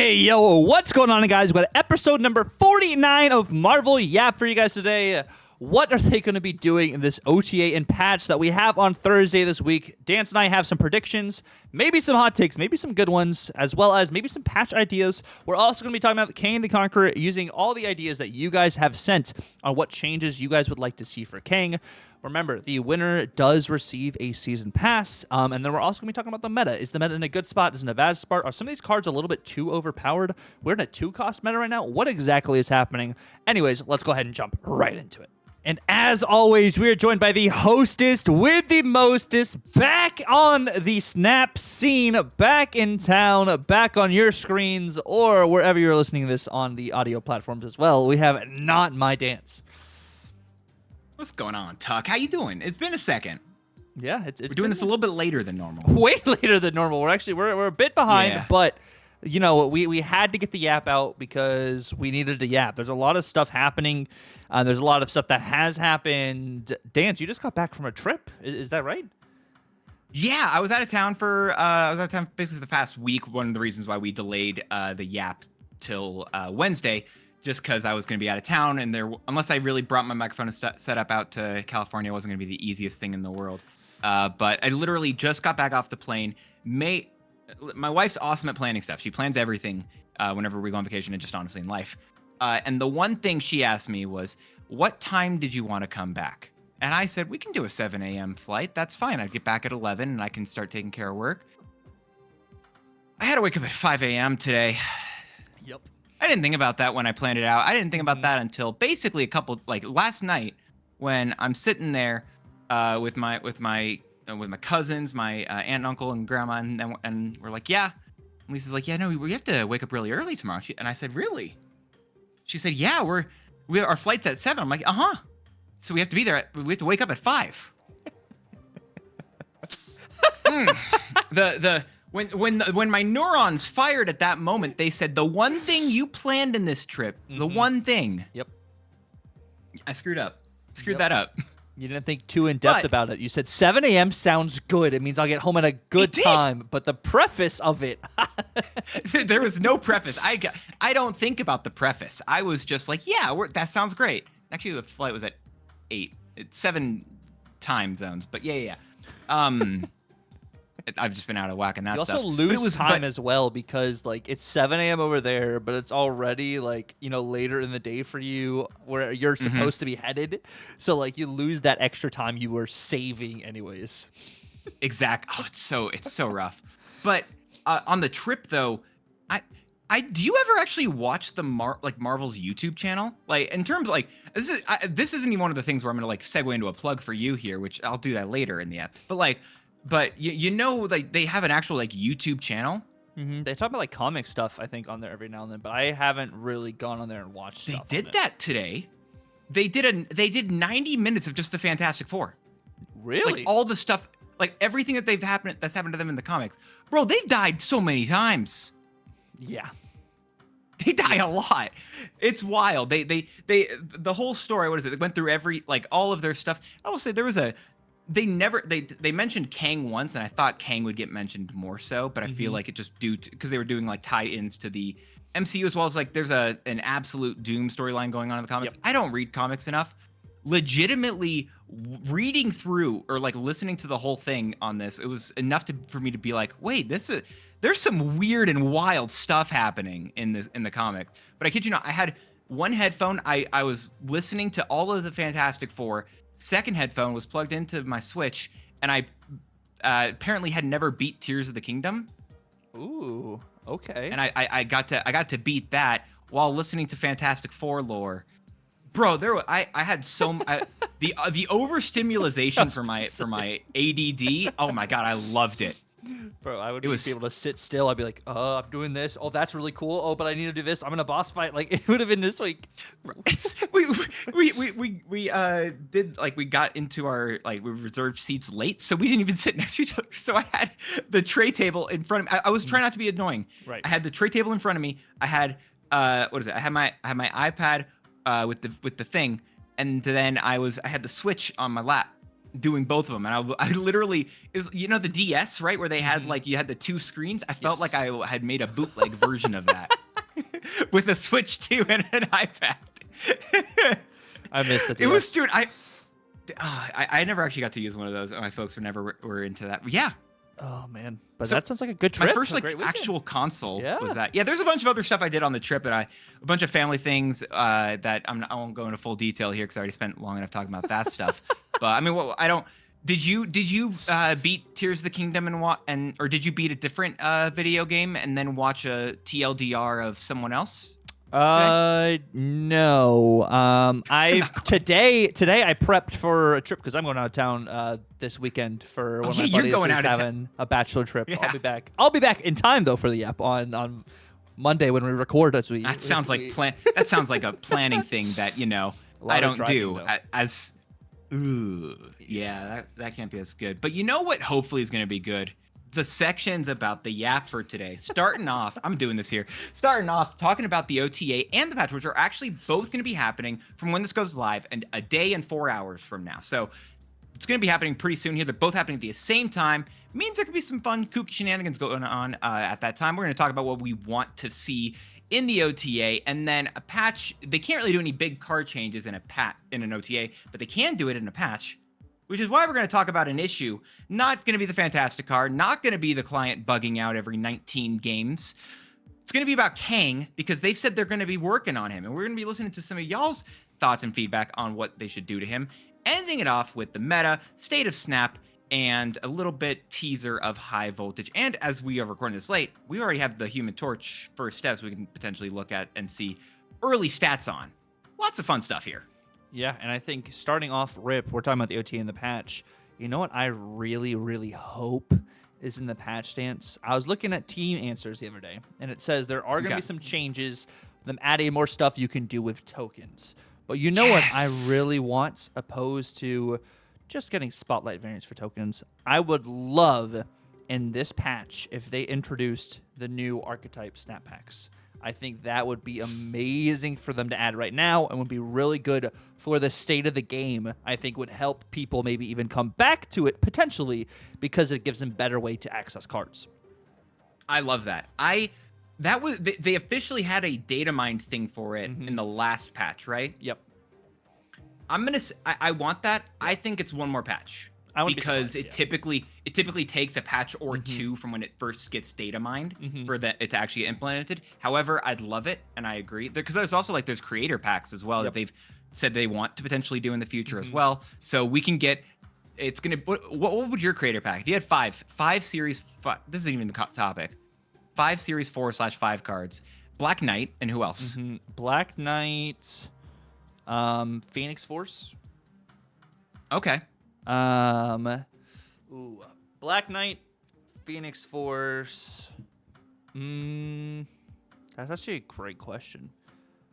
Hey, yo, what's going on, guys? We've got episode number 49 of Marvel Yap for you guys today. What are they going to be doing in this OTA and patch that we have on Thursday this week? Dance and I have some predictions, maybe some hot takes, maybe some good ones, as well as maybe some patch ideas. We're also going to be talking about Kang the Conqueror, using all the ideas that you guys have sent on what changes you guys would like to see for Kang. Remember, the winner does receive a season pass, and then we're also going to be talking about the meta. Is the meta in a good spot? Is it in a bad spot? Are some of these cards a little bit too overpowered? We're in a 2-cost meta right now. What exactly is happening? Anyways, let's go ahead and jump right into it. And as always, we are joined by the hostess with the mostest, back on the Snap scene, back in town, back on your screens, or wherever you're listening to this on the audio platforms as well. We have notmydance. What's going on, Tuck? How you doing? It's been a second. Yeah, it's we're doing this a little bit later than normal. Way later than normal. We're a bit behind, but you know, we had to get the yap out because we needed to yap. There's a lot of stuff happening. There's a lot of stuff that has happened. Dance, you just got back from a trip. Is that right? Yeah, I was out of town for basically the past week. One of the reasons why we delayed the yap till Wednesday, just because I was going to be out of town, and unless I really brought my microphone and set up out to California, it wasn't going to be the easiest thing in the world. But I literally just got back off the plane. My wife's awesome at planning stuff. She plans everything whenever we go on vacation and just honestly in life. And the one thing she asked me was, what time did you want to come back? And I said, we can do a 7 a.m. flight. That's fine. I'd get back at 11 and I can start taking care of work. I had to wake up at 5 a.m. today. Yep. I didn't think about that when I planned it out. I didn't think about that until basically last night when I'm sitting there with my cousins, my aunt and uncle and grandma, and we're like, yeah. And Lisa's like, yeah, no, we have to wake up really early tomorrow. And I said, really? She said, yeah, our flight's at 7. I'm like, uh-huh. So we have to be there. We have to wake up at 5. When my neurons fired at that moment, they said, the one thing you planned in this trip, the one thing. Yep. I screwed that up. You didn't think too in-depth about it. You said 7 a.m. sounds good. It means I'll get home at a good time. But the preface of it. There was no preface. I don't think about the preface. I was just like, yeah, that sounds great. Actually, the flight was at 8. It's 7 time zones. But yeah. I've just been out of whack on that stuff. You also lose time as well because like it's 7 a.m. over there, but it's already like, you know, later in the day for you where you're supposed to be headed. So like you lose that extra time you were saving anyways. Exactly. Oh, it's so rough. But on the trip though, do you ever actually watch the Marvel's YouTube channel? Like in terms of like this isn't even one of the things where I'm gonna like segue into a plug for you here, which I'll do that later in the app. But you know, like they have an actual like YouTube channel. They talk about like comic stuff, I think, on there every now and then, but I haven't really gone on there and watched. They did that today. They did 90 minutes of just the Fantastic Four. Really? Like all the stuff, like everything that's happened to them in the comics. Bro, they've died so many times. Yeah. They die a lot. It's wild. The whole story, what is it? They went through all of their stuff. I will say they mentioned Kang once, and I thought Kang would get mentioned more so, but I feel like it just because they were doing like tie-ins to the MCU as well as like there's an absolute Doom storyline going on in the comics. Yep. I don't read comics enough. Legitimately reading through or like listening to the whole thing on this, it was enough for me to be like, wait, there's some weird and wild stuff happening in the comics. But I kid you not, I had one headphone. I was listening to all of the Fantastic Four. Second headphone was plugged into my Switch, and I apparently had never beat Tears of the Kingdom. Ooh, okay. And I got to beat that while listening to Fantastic Four lore. Bro, I had the overstimulation for my ADD. Oh my god, I loved it. Bro, I would be able to sit still. I'd be like, I'm doing this. Oh, that's really cool. Oh, but I need to do this. I'm in a boss fight. Like, it would have been this week. We got into our, we reserved seats late, so we didn't even sit next to each other. So I had the tray table in front of me. I was trying not to be annoying. Right. I had the tray table in front of me. I had, I had my iPad with the thing, and then I had the Switch on my lap. doing both of them, and I literally is the DS, right, where they had like you had the 2 screens. I felt like I had made a bootleg version of that with a Switch 2 and an iPad. I missed the DS. It was, dude. I never actually got to use one of those. My folks were into that. Yeah. Oh man, but So, that sounds like a good trip. My first A great weekend. actual console Yeah. was that. Yeah, there's a bunch of other stuff I did on the trip, and a bunch of family things that I won't go into full detail here because I already spent long enough talking about that stuff. But I mean, I don't. Did you beat Tears of the Kingdom or did you beat a different video game and then watch a TLDR of someone else? No. Today I prepped for a trip because I'm going out of town this weekend for one of my buddies who's having a bachelor trip. Yeah. I'll be back in time though for the app on Monday when we record. That sounds like a planning thing that I don't do as. Ooh, yeah, that can't be as good. But you know what? Hopefully is going to be good. The sections about the Yap for today. Starting off, I'm doing this here. Starting off, talking about the OTA and the patch, which are actually both going to be happening from when this goes live and a day and 4 hours from now. So it's going to be happening pretty soon here. They're both happening at the same time. Means there could be some fun, kooky shenanigans going on at that time. We're going to talk about what we want to see in the OTA, and then a patch. They can't really do any big card changes in an OTA, but they can do it in a patch, which is why we're going to talk about an issue. Not going to be the Fantastic card, not going to be the client bugging out every 19 games. It's going to be about Kang, because they've said they're going to be working on him, and we're going to be listening to some of y'all's thoughts and feedback on what they should do to him, ending it off with the meta, state of Snap, and a little bit teaser of High Voltage. And as we are recording this late, we already have the Human Torch first steps we can potentially look at and see early stats on. Lots of fun stuff here. Yeah, and I think starting off rip, we're talking about the OTA and the patch. You know what I really, really hope is in the patch stance? I was looking at team answers the other day, and it says there are going to be some changes, them adding more stuff you can do with tokens. But you know what I really want, opposed to just getting spotlight variants for tokens? I would love in this patch if they introduced the new archetype snap packs. I think that would be amazing for them to add right now and would be really good for the state of the game. I think would help people maybe even come back to it potentially because it gives them better way to access cards. I love that. They officially had a data mine thing for it in the last patch, right? Yep. I want that. I think it's one more patch. Because it typically takes a patch or two from when it first gets data mined for it to actually get implemented. However, I'd love it, and I agree. Because there's also there's creator packs as well that they've said they want to potentially do in the future as well. So we can get. It's gonna. What would your creator pack? If you had five series. This isn't even the topic. 5 series 4/5 cards. Black Knight and who else? Black Knight, Phoenix Force. Okay. Black Knight, Phoenix Force. That's actually a great question.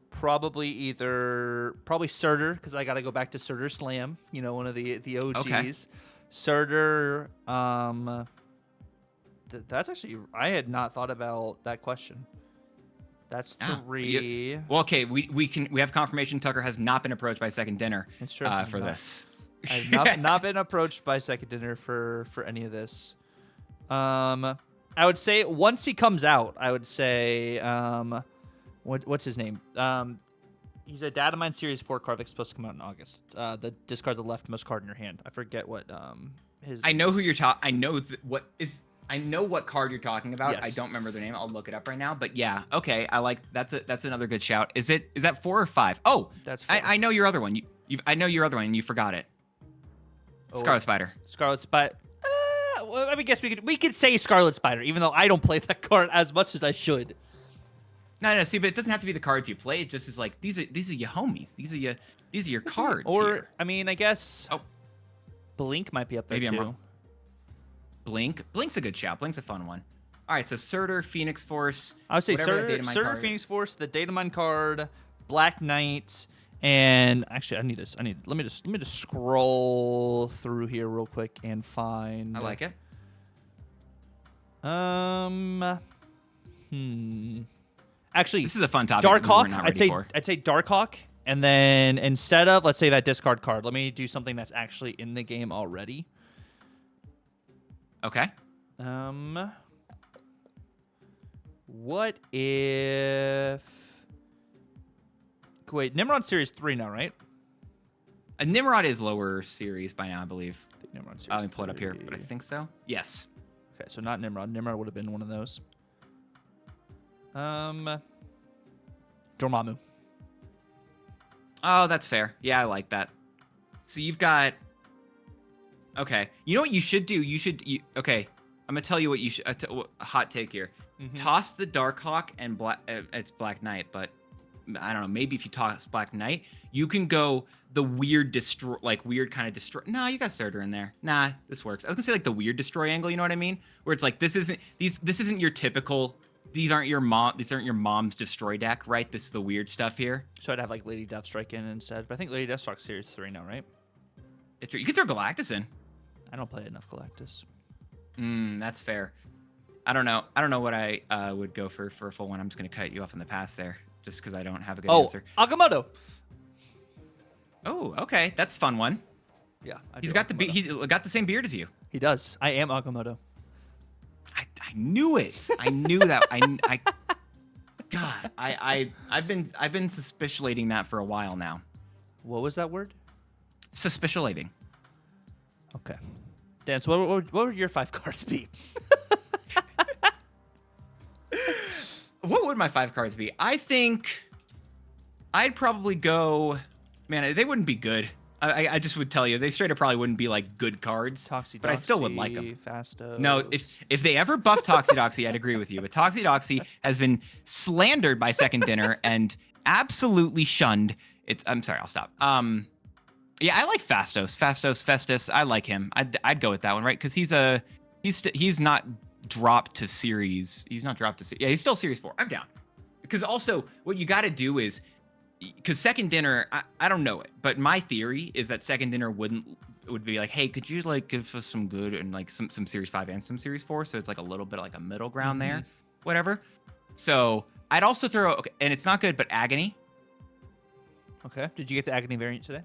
Probably Surtur, because I got to go back to Surtur Slam. One of the OGs. Okay. Surtur. That's actually, I had not thought about that question. That's 3. Well, okay, we have confirmation Tucker has not been approached by Second Dinner for this. I've not been approached by Second Dinner for any of this. I would say once he comes out, I would say what's his name? He's a Data Mine Series 4 card that's supposed to come out in August. The discard the leftmost card in your hand. I forget what his. I know who you're talking. I know what card you're talking about. Yes. I don't remember their name. I'll look it up right now. But yeah, okay. I like that's another good shout. Is that 4 or 5? Oh, that's 4. I know your other one. I know your other one, and you forgot it. Scarlet Spider. Scarlet Spider. Well, I guess we could say Scarlet Spider, even though I don't play that card as much as I should. No. See, but it doesn't have to be the cards you play. It just is like these are your homies. These are your cards. Or here. I mean, I guess. Blink might be up there Maybe too. I'm wrong. Blink's a good shout. Blink's a fun one. All right, so Surtur, Phoenix Force. I would say Surtur, Phoenix Force, the Data Mine card, Black Knight, and actually, let me just scroll through here real quick and find. I like it. Actually, this is a fun topic. Darkhawk. I'd say Darkhawk And then instead of, let's say, that discard card, let me do something that's actually in the game already. Okay. What if... Wait, Nimrod's Series 3 now, right? Nimrod is lower series by now, I believe. I think Nimrod's Let Series me pull it up here, 3. but I think so. Yes. Okay, so not Nimrod. Nimrod would have been one of those. Dormammu. Oh, that's fair. Yeah, I like that. So you've got... Okay. You know what you should do? Okay. I'm going to tell you what you should... a hot take here. Toss the Darkhawk and it's Black Knight, but I don't know. Maybe if you toss Black Knight, you can go the weird destroy... Like, weird kind of destroy... Nah, you got Surtur in there. Nah, this works. I was going to say, like, the weird destroy angle, you know what I mean? Where it's like, this isn't your typical... These aren't your mom's destroy deck, right? This is the weird stuff here. So I'd have like Lady Deathstrike in instead. But I think Lady Deathstrike's Series 3 now, right? You can throw Galactus in. I don't play enough Galactus. That's fair. I don't know what I would go for a full one. I'm just gonna cut you off in the past there, just because I don't have a good answer. Agamotto. Oh, okay, that's a fun one. Yeah, he got the same beard as you. He does. I am Agamotto. I knew it. I knew that. God, I've been suspiciolating that for a while now. What was that word? Suspiciolating. Okay. Dan, so what would your 5 cards be? What would my 5 cards be? I think I'd probably go... Man, they wouldn't be good. I just would tell you, they straight up probably wouldn't be like good cards, Toxidoxy, but I still would like them. Fastos. No, if they ever buff Toxidoxy, I'd agree with you. But Toxidoxy has been slandered by Second Dinner and absolutely shunned. I'm sorry, I'll stop. Yeah, I like Festus. I like him. I'd go with that one, right? Because he's not dropped to series. He's not dropped to. Yeah, he's still Series 4. I'm down. Because also, what you got to do is. Because Second Dinner, I don't know it, but my theory is that Second Dinner would be like, hey, could you like give us some good and like some Series 5 and some Series 4, so it's like a little bit of like a middle ground there, whatever. So I'd also throw, and it's not good, but Agony. Okay. Did you get the Agony variant today?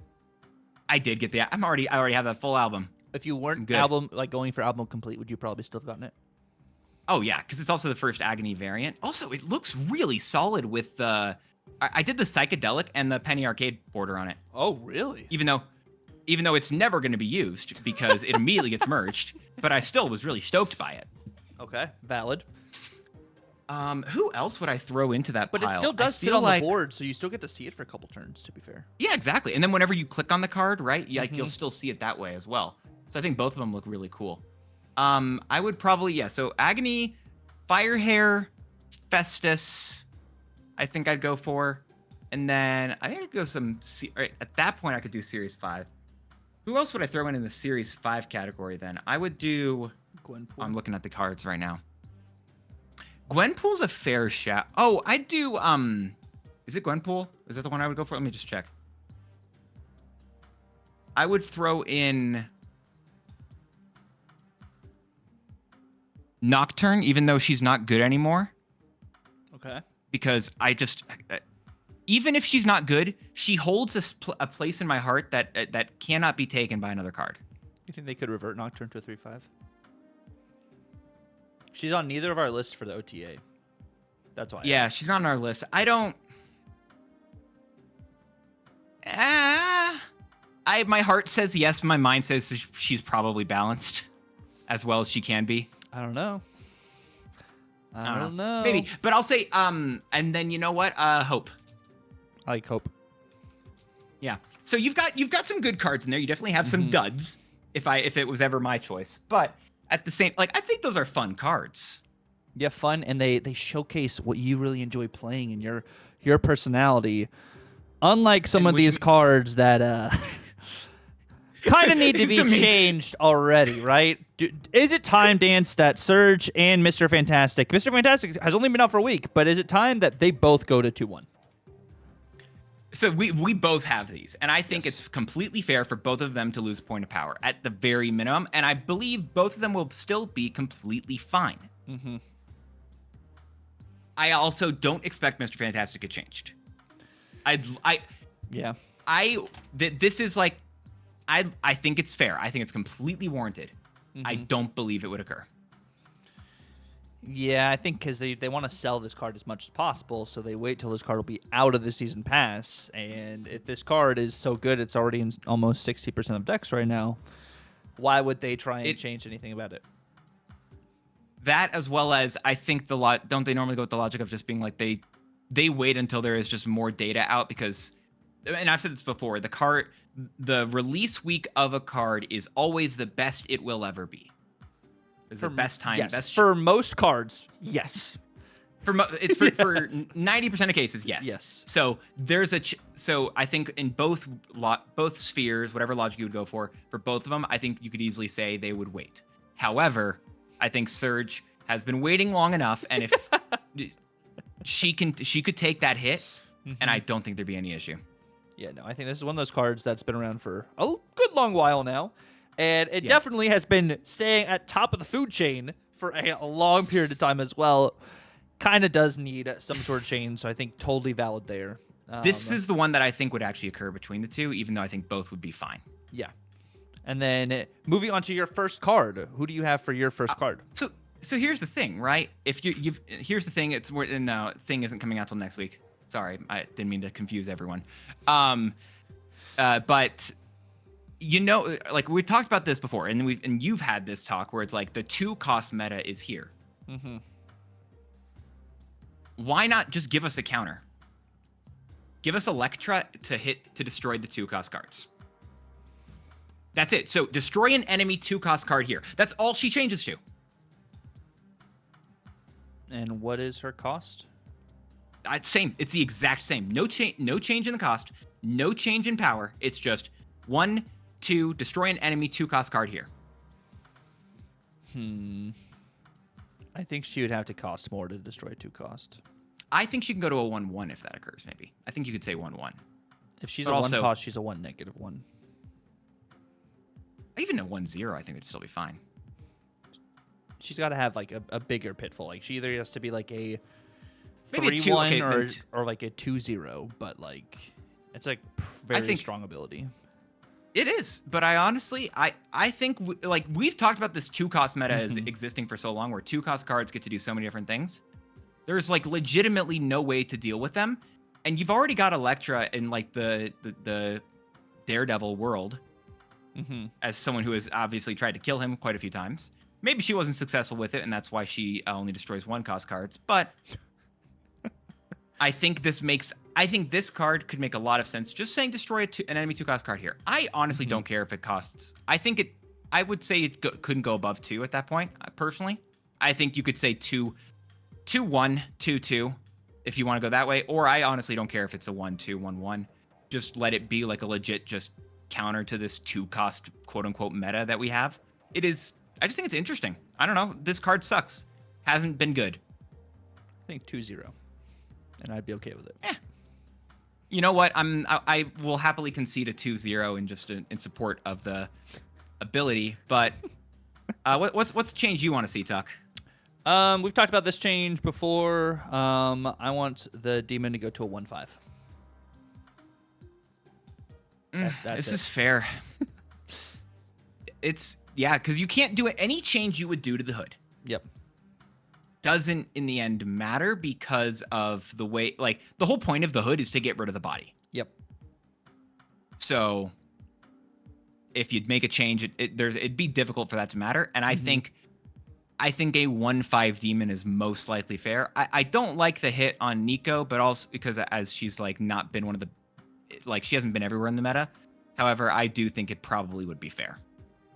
I did get the. I already have that full album. If you weren't going for album complete, would you probably still have gotten it? Oh yeah, because it's also the first Agony variant. Also, it looks really solid with the. I did the psychedelic and the Penny Arcade border on it. Oh, really? Even though it's never going to be used because it immediately gets merged, but I still was really stoked by it. Okay, valid. Who else would I throw into that pile? But it still does sit on the board, so you still get to see it for a couple turns, to be fair. Yeah, exactly. And then whenever you click on the card, right, you'll still see it that way as well. So I think both of them look really cool. I would probably, so Agony, Firehair, Festus... I think I'd go for, and then I think I'd go right, at that point I could do Series 5. Who else would I throw in the Series 5 category then? I would do Gwenpool. I'm looking at the cards right now. Gwenpool's a fair shout. Oh, I'd do is it Gwenpool? Is that the one I would go for? Let me just check. I would throw in Nocturne, even though she's not good anymore. Okay. Because even if she's not good, she holds a place in my heart that cannot be taken by another card. You think they could revert Nocturne to a 3/5? She's on neither of our lists for the OTA. That's why. Yeah, she's not on our list. I don't. My heart says yes. My mind says she's probably balanced as well as she can be. I don't know. I don't know. Maybe, but I'll say, and then you know what? Hope. I like Hope. Yeah. So you've got some good cards in there. You definitely have some duds. If it was ever my choice, but at the same, I think those are fun cards. Yeah, fun, and they showcase what you really enjoy playing and your personality. Unlike some of these cards that kind of need to be changed already, right? Is it time, Dance, that Surge and Mr. Fantastic... Mr. Fantastic has only been out for a week, but is it time that they both go to 2-1? So we both have these, and I think it's completely fair for both of them to lose a point of power at the very minimum, and I believe both of them will still be completely fine. I also don't expect Mr. Fantastic to get changed. Yeah. This is like, I think it's fair. I think it's completely warranted. I don't believe it would occur. Yeah, I think because they want to sell this card as much as possible, so they wait till this card will be out of the season pass. And if this card is so good, it's already in almost 60% of decks right now. Why would they try and change anything about it? That, as well as I think don't they normally go with the logic of just being like they wait until there is just more data out, because, and I've said this before, the release week of a card is always the best it will ever be. It's the best time. Yes, best for most cards, yes. It's for 90% of cases, yes. Yes. So there's so I think in both spheres, whatever logic you would go for both of them, I think you could easily say they would wait. However, I think Surge has been waiting long enough, and if she could take that hit, and I don't think there'd be any issue. Yeah, no, I think this is one of those cards that's been around for a good long while now, and it definitely has been staying at top of the food chain for a long period of time as well. Kind of does need some sort of change, so I think totally valid there. This is the one that I think would actually occur between the two, even though I think both would be fine. Yeah. And then moving on to your first card, who do you have for your first card? So here's the thing, right? If here's the thing, it's more, no, thing isn't coming out till next week. Sorry, I didn't mean to confuse everyone. But you know, like we've talked about this before, and you've had this talk where it's like the 2-cost meta is here. Why not just give us a counter? Give us Electra to destroy the 2-cost cards. That's it. So destroy an enemy 2-cost card here. That's all she changes to. And what is her cost? Same. It's the exact same. No change in the cost. No change in power. It's just 1, 2, destroy an enemy 2-cost card here. I think she would have to cost more to destroy 2-cost. I think she can go to a 1/1 if that occurs, maybe. I think you could say 1/1. If she's a 1-cost, she's a 1-1. Even a 1/0, I think would still be fine. She's got to have like a bigger pitfall. Like she either has to be like a Maybe 3-1 or like a 2-0, but like it's like very strong ability. It is, but I honestly, I think like we've talked about this 2-cost meta as existing for so long, where 2-cost cards get to do so many different things. There's like legitimately no way to deal with them, and you've already got Electra in like the Daredevil world, as someone who has obviously tried to kill him quite a few times. Maybe she wasn't successful with it, and that's why she only destroys 1-cost cards. But I think this card could make a lot of sense. Just saying destroy an enemy 2-cost card here. I honestly don't care if it costs. I would say it couldn't go above 2 at that point, personally. I think you could say 2-1, 2-2, if you want to go that way. Or I honestly don't care if it's a 1-2, 1-1. Just let it be like a legit just counter to this 2-cost quote-unquote meta that we have. It is... I just think it's interesting. I don't know. This card sucks. Hasn't been good. I think 2-0. And I'd be okay with it. You know what? I will happily concede a 2-0 in support of the ability. But what's the change you want to see, Tuck? We've talked about this change before. I want the demon to go to a 1/5. This is fair. Yeah, because you can't do any change you would do to the hood. Yep. Doesn't in the end matter because of the way, like, the whole point of the hood is to get rid of the body. Yep. So if you'd make a change, it'd be difficult for that to matter. And I think a 1/5 demon is most likely fair. I don't like the hit on Nico, but also because as she's like not been one of the, like, she hasn't been everywhere in the meta. However, I do think it probably would be fair.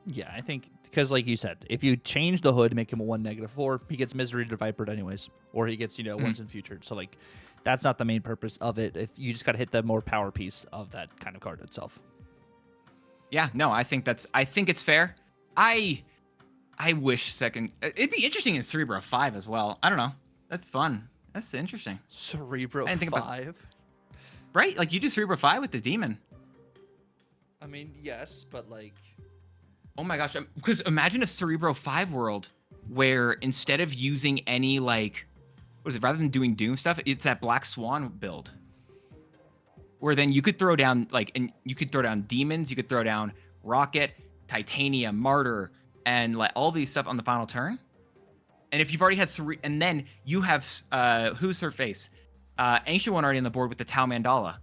Yeah, I think because, like you said, if you change the hood, make him a 1-4, he gets Misery to Vipered anyways, or he gets once in future. So like, that's not the main purpose of it. You just got to hit the more power piece of that kind of card itself. Yeah, no, I think it's fair. I wish second. It'd be interesting in Cerebro 5 as well. I don't know. That's fun. That's interesting. Cerebro 5, right? Like you do Cerebro 5 with the demon. I mean, yes, but like. Oh my gosh, because imagine a Cerebro 5 world where instead of using any, like, what is it, rather than doing Doom stuff, it's that Black Swan build. where then you could throw down and you could throw down demons, you could throw down rocket, titania, martyr, and like all these stuff on the final turn. And if you've already had and then you have who's her face, Ancient One already on the board with the Tau Mandala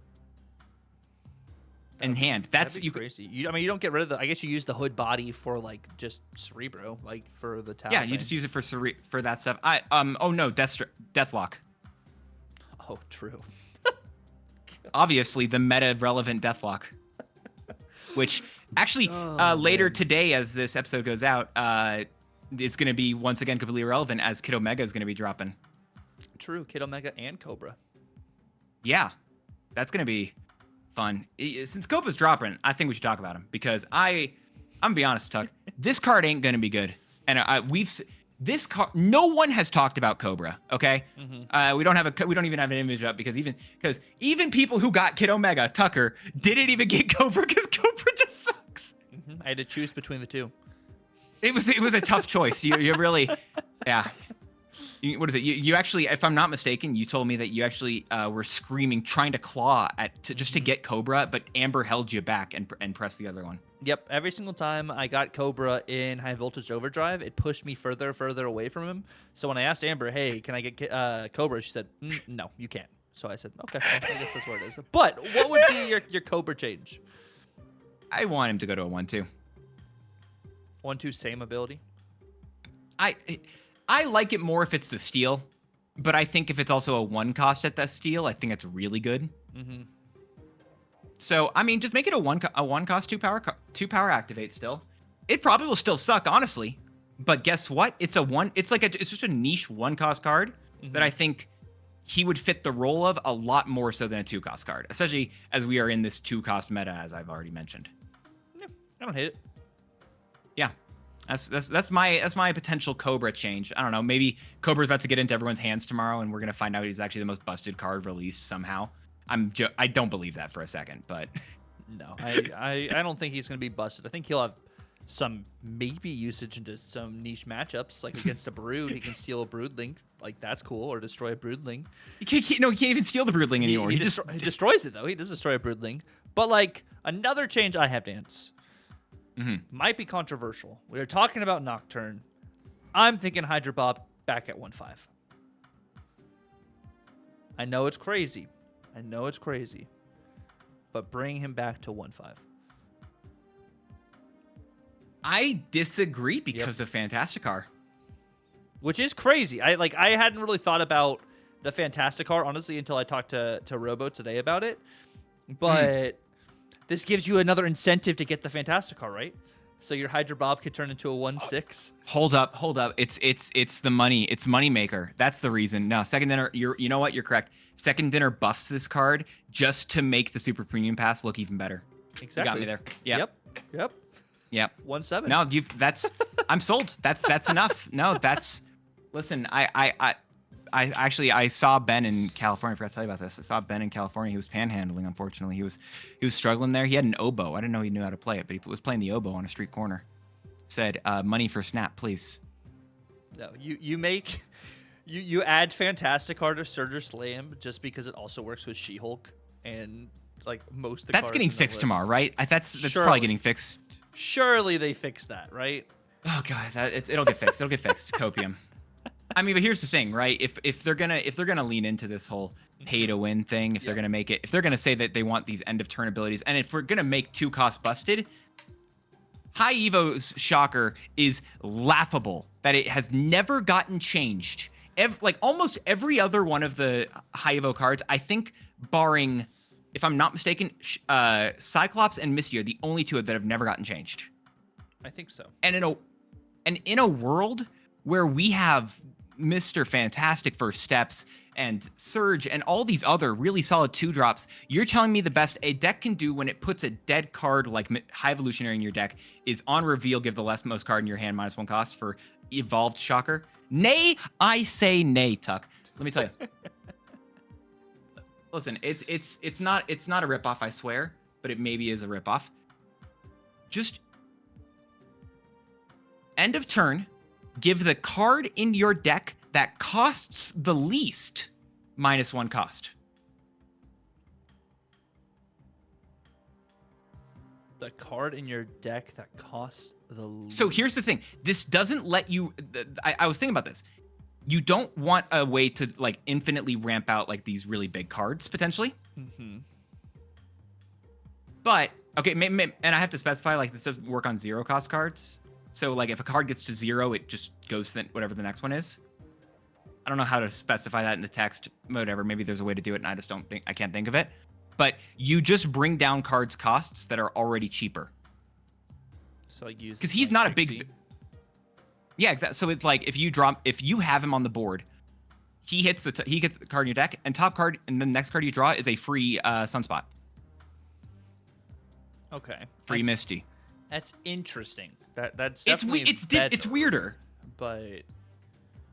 in hand. That's crazy. I mean, you don't get rid of the. I guess you use the hood body for like just Cerebro, like for the Tau. Yeah, thing. you just use it for that stuff. Oh no, Deathlock. Oh, true. Obviously, the meta relevant Deathlock. Which actually later today, as this episode goes out, it's going to be once again completely irrelevant as Kid Omega is going to be dropping. True, Kid Omega and Cobra. Yeah, that's going to be fun. Since Cobra's dropping, I think we should talk about him because I'm gonna be honest, Tuck. This card ain't going to be good, and this card. No one has talked about Cobra. Okay, we don't even have an image up because even people who got Kid Omega, Tucker, didn't even get Cobra because Cobra just sucks. I had to choose between the two. It was a tough choice. You really, yeah. What is it? You actually, if I'm not mistaken, you told me that you actually were screaming, trying to claw just to get Cobra, but Amber held you back and pressed the other one. Yep, every single time I got Cobra in High Voltage Overdrive, it pushed me further away from him. So when I asked Amber, hey, can I get Cobra? She said, no, you can't. So I said, okay, well, I guess that's what it is. But what would be your Cobra change? I want him to go to a 1/2. 1/2 same ability? I like it more if it's the steal, but I think if it's also a 1 cost at that steal, I think it's really good. So I mean, just make it a 1 cost 2 power activate still. It probably will still suck, honestly. But guess what? It's just a niche 1 cost card that I think he would fit the role of a lot more so than a 2 cost card, especially as we are in this 2 cost meta, as I've already mentioned. Yeah, I don't hate it. Yeah. That's my potential Cobra change. I don't know. Maybe Cobra's about to get into everyone's hands tomorrow, and we're gonna find out he's actually the most busted card released somehow. I don't believe that for a second, but no, I don't think he's gonna be busted. I think he'll have some maybe usage into some niche matchups, like against a Brood. He can steal a Broodling, like that's cool, or destroy a Broodling. He can't even steal the Broodling anymore. He destroys it though. He does destroy a Broodling. But like another change I have, Dance. Might be controversial. We are talking about Nocturne. I'm thinking Hydra Bob back at 1/5. I know it's crazy. But bring him back to 1/5. I disagree because of Fantasticar. Which is crazy. I hadn't really thought about the Fantasticar, honestly, until I talked to Robo today about it. But this gives you another incentive to get the Fantasticar, right? So your Hydra Bob could turn into a 1/6. Hold up. It's the money. It's money maker. That's the reason. No, Second Dinner. You know what? You're correct. Second Dinner buffs this card just to make the Super Premium Pass look even better. Exactly. You got me there. Yep. 1/7. No, I'm sold. That's enough. No, listen, I saw Ben in California. I forgot to tell you about this. I saw Ben in California. He was panhandling, unfortunately. He was struggling there. He had an oboe. I didn't know he knew how to play it, but he was playing the oboe on a street corner. Said, money for Snap, please. No, you add Fantasticar to Surger Slam just because it also works with She-Hulk and like most of the That's cards getting fixed tomorrow, right? That's probably getting fixed. Surely they fixed that, right? Oh god, it'll get fixed. It'll get fixed. Copium. I mean, but here's the thing, right? If they're gonna lean into this whole pay to win thing, if they're gonna say that they want these end of turn abilities, and if we're gonna make 2 cost busted, High Evo's Shocker is laughable that it has never gotten changed. Almost every other one of the High Evo cards, I think, barring, if I'm not mistaken, Cyclops and Misty are the only 2 that have never gotten changed. I think so. And in a world where we have Mr. Fantastic First Steps and Surge and all these other really solid 2-drops, you're telling me the best a deck can do when it puts a dead card like High Evolutionary in your deck is on reveal, give the leftmost card in your hand -1 cost for Evolved Shocker? Nay, I say nay, Tuck. Let me tell you. Listen, it's not a ripoff, I swear, but it maybe is a ripoff. Just end of turn, give the card in your deck that costs the least -1 cost. The card in your deck that costs the least. So here's the thing. This doesn't let you. I was thinking about this. You don't want a way to like infinitely ramp out like these really big cards potentially. Mm-hmm. But okay, and I have to specify like this doesn't work on 0 cost cards. So like if a card gets to 0, it just goes to whatever the next one is. I don't know how to specify that in the text. Whatever. Maybe there's a way to do it, and I can't think of it. But you just bring down cards' costs that are already cheaper. So like use because he's like not a Pixie. big. Yeah, exactly. So it's like if you have him on the board, he gets the card in your deck, and top card, and then the next card you draw is a free Sunspot. Okay. Free Misty. That's interesting. That's It's definitely it's weirder, but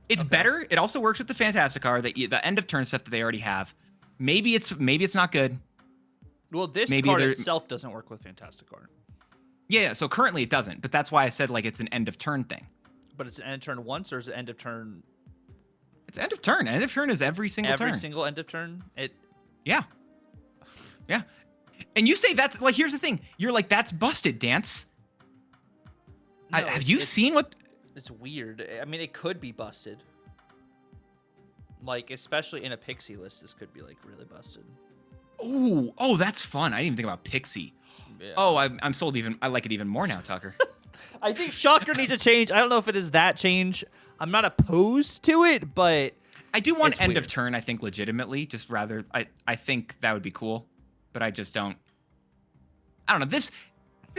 it's better. It also works with the Fantastic card, the end of turn stuff that they already have. Maybe it's not good. Well, this Maybe card itself doesn't work with Fantastic card. Yeah, so currently it doesn't, but that's why I said like it's an end of turn thing. But it's an end of turn once, or is it end of turn? It's end of turn. End of turn is every single turn. Every single end of turn. Yeah. Yeah. And you say that's like, here's the thing. You're like, that's busted, Dance. No, have you seen what? It's weird. I mean, it could be busted. Like, especially in a Pixie list, this could be like really busted. Oh, that's fun. I didn't even think about Pixie. Yeah. Oh, I'm sold even. I like it even more now, Tucker. I think Shocker needs a change. I don't know if it is that change. I'm not opposed to it, but I do want it's end weird. of turn, I think, legitimately. Just rather, I think that would be cool. But I just don't. I don't know. This,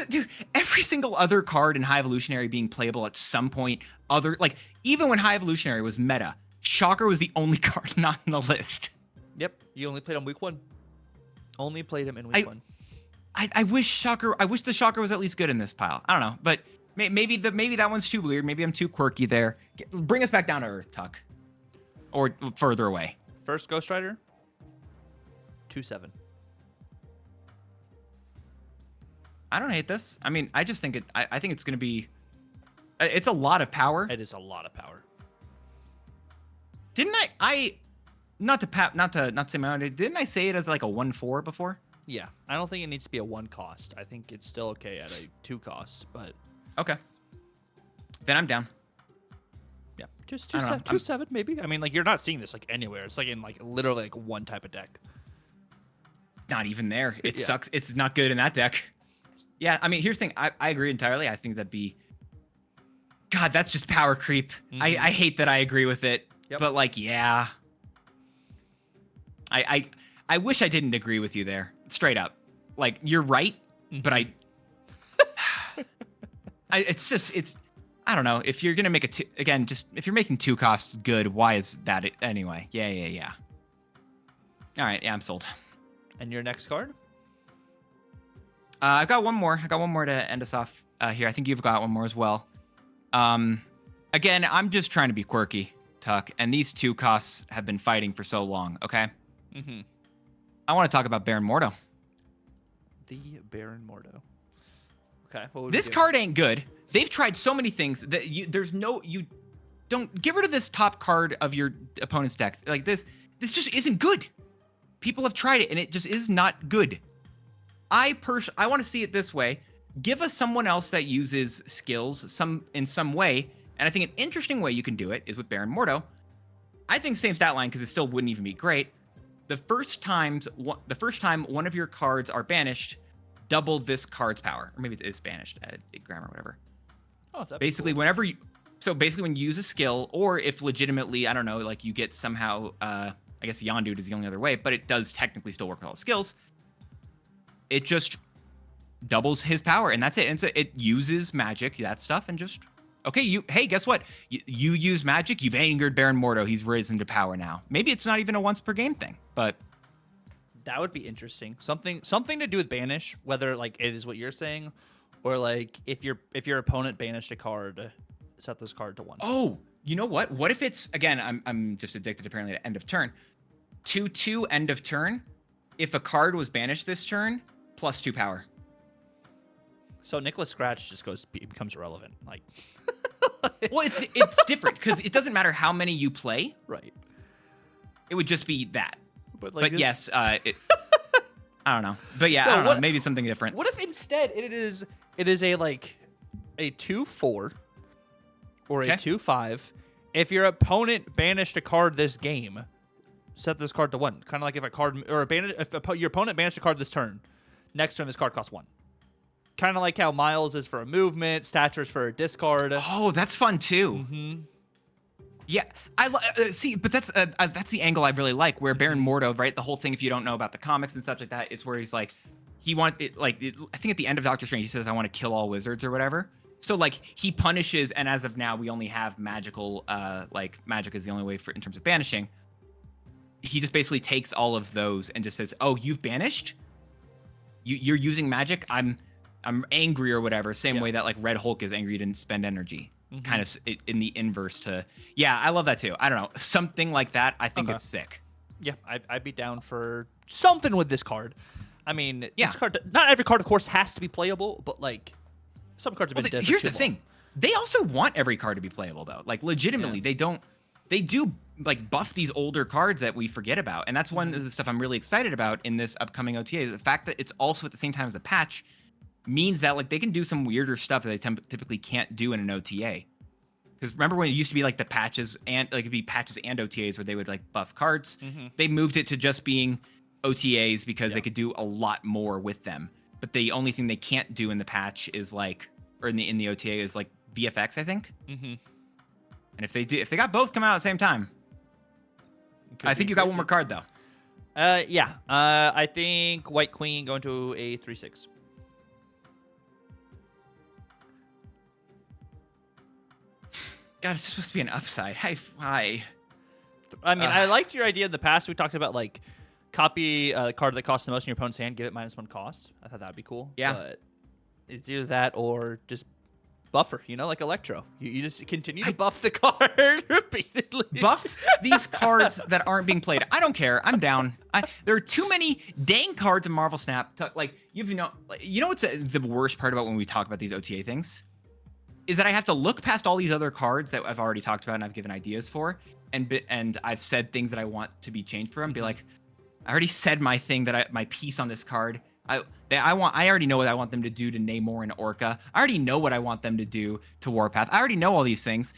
dude, every single other card in High Evolutionary being playable at some point, like, even when High Evolutionary was meta, Shocker was the only card not on the list. Yep. You only played him week 1. Only played him in week 1. I wish the Shocker was at least good in this pile. I don't know, but maybe that one's too weird. Maybe I'm too quirky there. Bring us back down to earth, Tuck. Or further away. First Ghost Rider. 2/7. I don't hate this. I mean, I just think I think it's going to be. It's a lot of power. It is a lot of power. Didn't I not to say my own. Didn't I say it as like a 1/4 before? Yeah, I don't think it needs to be a 1 cost. I think it's still okay at a 2 cost, but okay. Then I'm down. Yeah, just 2/7 maybe. I mean, like you're not seeing this like anywhere. It's like in like literally like one type of deck. Not even there. It Yeah. sucks. It's not good in that deck. Yeah, I mean, here's the thing. I agree entirely. I think that'd be. God, that's just power creep. Mm-hmm. I hate that I agree with it. Yep. But like, yeah. I wish I didn't agree with you there. Straight up. Like, you're right, but it's I don't know. If you're gonna make if you're making 2 costs good, why is that it anyway? Yeah. All right, yeah, I'm sold. And your next card? I've got one more. I got one more to end us off here. I think you've got one more as well. Again, I'm just trying to be quirky, Tuck, and these 2 costs have been fighting for so long, okay? Mm-hmm. I want to talk about Baron Mordo. The Baron Mordo. Okay. What would This we do? card ain't good. They've tried so many things that you don't get rid of this top card of your opponent's deck. Like this just isn't good. People have tried it and it just is not good. I want to see it this way. Give us someone else that uses skills in some way, and I think an interesting way you can do it is with Baron Mordo. I think same stat line because it still wouldn't even be great. The first time one of your cards are banished, double this card's power, or maybe it is banished, grammar, whatever. Oh, that'd Basically, be cool. when you use a skill, or if legitimately, I don't know, like you get somehow, I guess Yondu is the only other way, but it does technically still work with all the skills. It just doubles his power, and that's it. And so it uses magic, that stuff, and just okay. Hey, guess what? You use magic. You've angered Baron Mordo. He's risen to power now. Maybe it's not even a once per game thing, but That would be interesting. Something to do with banish, whether like it is what you're saying, or like if your opponent banished a card, set this card to 1. oh, you know what? What if it's again? I'm just addicted apparently to end of turn. 2/2 end of turn. If a card was banished this turn, +2 power. So Nicholas Scratch just becomes irrelevant. Like, Well, it's different because it doesn't matter how many you play. right? It would just be that. But But yes, I don't know. But yeah, So I don't know. Maybe something different. What if instead it is a like a 2/4 or a 2/5? If your opponent banished a card this game, set this card to 1. Kind of like if a card or your opponent banished a card this turn, next turn this card costs 1. Kind of like how Miles is for a movement, Stature is for a discard. Oh, that's fun too. Yeah, see, but that's the angle I really like, where Baron Mordo, right? The whole thing, if you don't know about the comics and such like that, it's where he's like, I think at the end of Doctor Strange, he says, "I want to kill all wizards" or whatever. So like he punishes, and as of now, we only have magical, like magic is the only way for in terms of banishing. He just basically takes all of those and just says, "Oh, you've banished? You're using magic? I'm angry or whatever." Same way that like Red Hulk is angry, you didn't spend energy. Kind of in the inverse to, yeah, I love that too. I don't know, something like that. I think it's sick. Yeah, I'd be down for something with this card. I mean, yeah, this card, not every card, of course, has to be playable, but like some cards have been. Here's the thing: they also want every card to be playable, though. Like legitimately, they do like buff these older cards that we forget about, and that's one of the stuff I'm really excited about in this upcoming OTA. Is the fact that it's also at the same time as a patch means that like they can do some weirder stuff that they typically can't do in an OTA. Because remember when it used to be like the patches and like it'd be patches and OTAs where they would like buff cards. They moved it to just being OTAs because they could do a lot more with them. But the only thing they can't do in the patch is like, or in the OTA is like VFX, I think. And if they got both come out at the same time, I think you got one more card though. Yeah. I think White Queen going to a 3/6. God, it's supposed to be an upside. Hi. I mean, I liked your idea in the past. We talked about like copy a card that costs the most in your opponent's hand, give it -1 cost. I thought that'd be cool. Yeah. But it's either that or just buffer, you know, like Electro. You just continue to buff the card repeatedly. Buff these cards that aren't being played. I don't care. I'm down. There are too many dang cards in Marvel Snap. Like you know what's the worst part about when we talk about these OTA things? Is that I have to look past all these other cards that I've already talked about and I've given ideas for, and I've said things that I want to be changed for them. Be like, I already said my thing my piece on this card. I already know what I want them to do to Namor and Orca. I already know what I want them to do to Warpath. I already know all these things.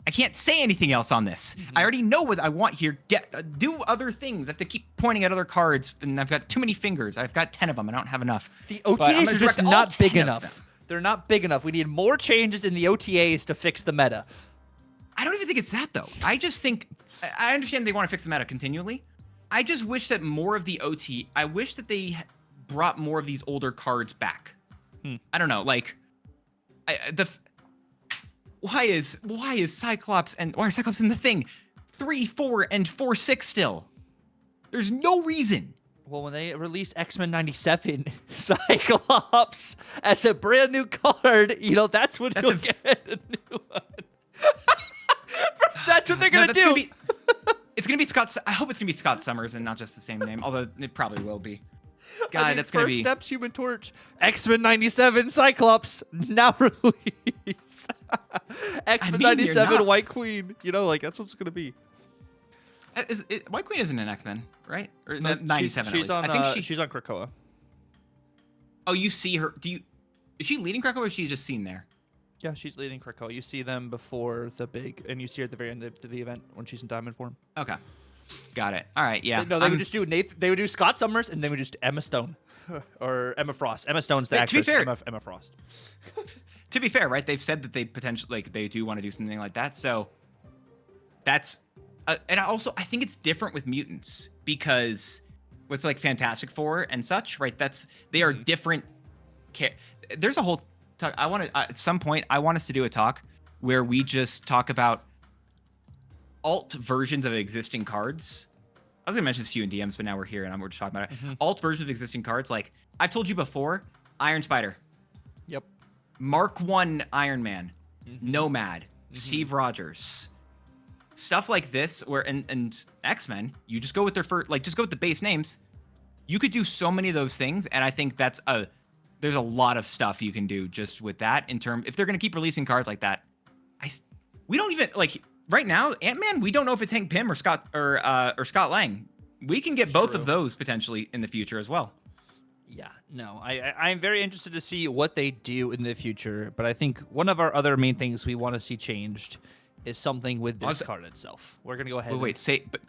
I can't say anything else on this. I already know what I want here. Do other things. I have to keep pointing at other cards, and I've got too many fingers. I've got 10 of them. I don't have enough. The OTAs are just not big enough. They're not big enough. We need more changes in the OTAs to fix the meta. I don't even think it's that, though. I just think... I understand they want to fix the meta continually. I just wish that more of the OT... I wish that they brought more of these older cards back. I don't know. Like... Why is Cyclops and... Why are Cyclops in the thing? 3, 4, and 4, 6 still. There's no reason. Well, when they released X-Men 97 Cyclops as a brand new card, you know, that's when you'll get a new one. That's what they're going to do. It's going to be Scott. I hope it's going to be Scott Summers and not just the same name, although it probably will be. God, that's going to be... First Steps, Human Torch, X-Men 97 Cyclops, now released. X-Men 97 White Queen. You know, like, that's what it's going to do. White Queen isn't an X-Men, right? Or no, 97. She's on. I think she's on Krakoa. Oh, you see her? Is she leading Krakoa, or is she just seen there? Yeah, she's leading Krakoa. You see them before the big, and you see her at the very end of the event when she's in diamond form. Okay, got it. All right, yeah. No, they would just do They would do Scott Summers, and they would just Emma Stone, or Emma Frost. Emma Stone's the actress. To be fair, Emma Frost. To be fair, right? They've said that they potentially they do want to do something like that. So that's. And I think it's different with mutants because with like Fantastic Four and such, right? They are different. There's a whole talk. I want to at some point. I want us to do a talk where we just talk about alt versions of existing cards. I was gonna mention this to you in DMs, but now we're here and we're just talking about it. Alt versions of existing cards. Like I've told you before, Iron Spider. Yep. Mark I Iron Man. Nomad. Steve Rogers. Stuff like this, where and X-Men, you just go with their just go with the base names. You could do so many of those things, and I think there's a lot of stuff you can do just with that. If they're gonna keep releasing cards like that, we don't even like right now. Ant-Man, we don't know if it's Hank Pym or Scott Lang. We can get both of those potentially in the future as well. Yeah, no, I'm very interested to see what they do in the future, but I think one of our other main things we want to see changed is something with this card itself. We're going to go ahead. Wait, but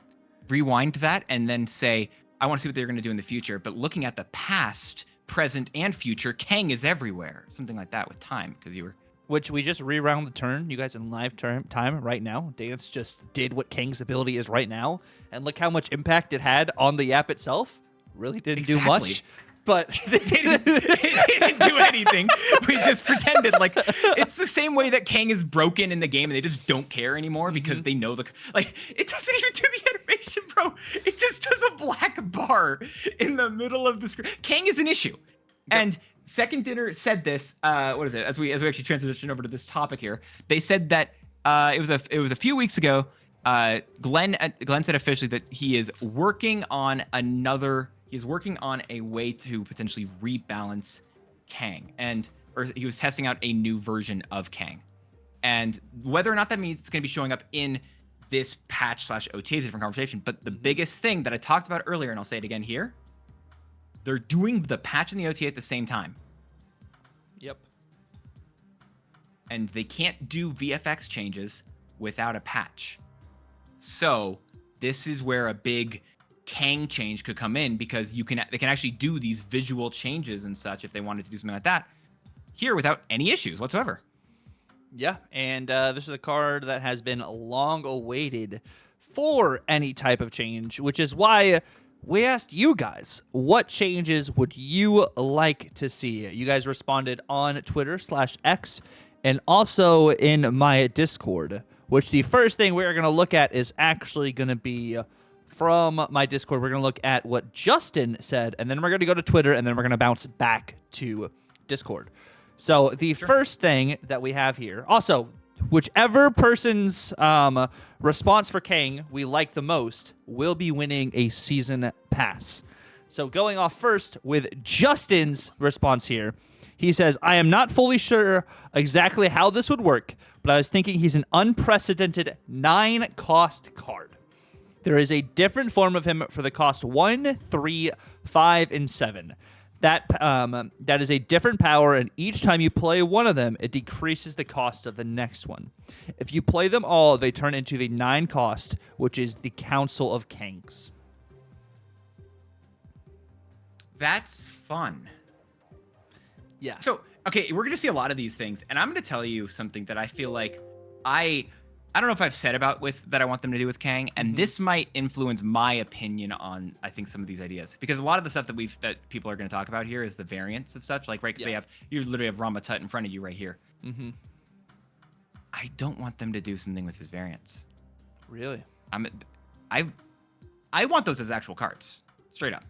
rewind that and then say, I want to see what they're going to do in the future. But looking at the past, present, and future, Kang is everywhere. Something like that with time, because you were... Which we just rewound the turn, you guys, in live time right now. Dance just did what Kang's ability is right now, and look how much impact it had on the Yap itself. Really didn't do much. But they didn't do anything. We just pretended like it's the same way that Kang is broken in the game and they just don't care anymore because they know like it doesn't even do the animation, bro. It just does a black bar in the middle of the screen. Kang is an issue. And Second Dinner said this, what is it? As we actually transition over to this topic here, they said that it was a few weeks ago, Glenn said officially that he is working on He's working on a way to potentially rebalance Kang, or he was testing out a new version of Kang. And whether or not that means it's going to be showing up in this patch / OTA is a different conversation. But the biggest thing that I talked about earlier, and I'll say it again here, they're doing the patch and the OTA at the same time. Yep. And they can't do VFX changes without a patch. So this is where a big Kang change could come in, because they can actually do these visual changes and such if they wanted to do something like that here without any issues whatsoever. Yeah, and this is a card that has been long awaited for any type of change, which is why we asked you guys, what changes would you like to see? You guys responded on Twitter /X and also in my Discord, which the first thing we're going to look at is actually going to be from my Discord. We're going to look at what Justin said, and then we're going to go to Twitter, and then we're going to bounce back to Discord. So the first thing that we have here, also, whichever person's response for Kang we like the most will be winning a season pass. So going off first with Justin's response here, he says, I am not fully sure exactly how this would work, but I was thinking he's an unprecedented 9-cost card. There is a different form of him for the cost 1, 3, 5, and 7. That is a different power, and each time you play one of them, it decreases the cost of the next one. If you play them all, they turn into the 9 cost, which is the Council of Kangs. That's fun. Yeah. So, okay, we're going to see a lot of these things, and I'm going to tell you something that I feel like I don't know if I've said about that I want them to do with Kang, and this might influence my opinion on, I think, some of these ideas, because a lot of the stuff that people are going to talk about here is the variants of such, like, right? Because you literally have Rama Tut in front of you right here. I don't want them to do something with his variants. Really? I want those as actual cards, straight up.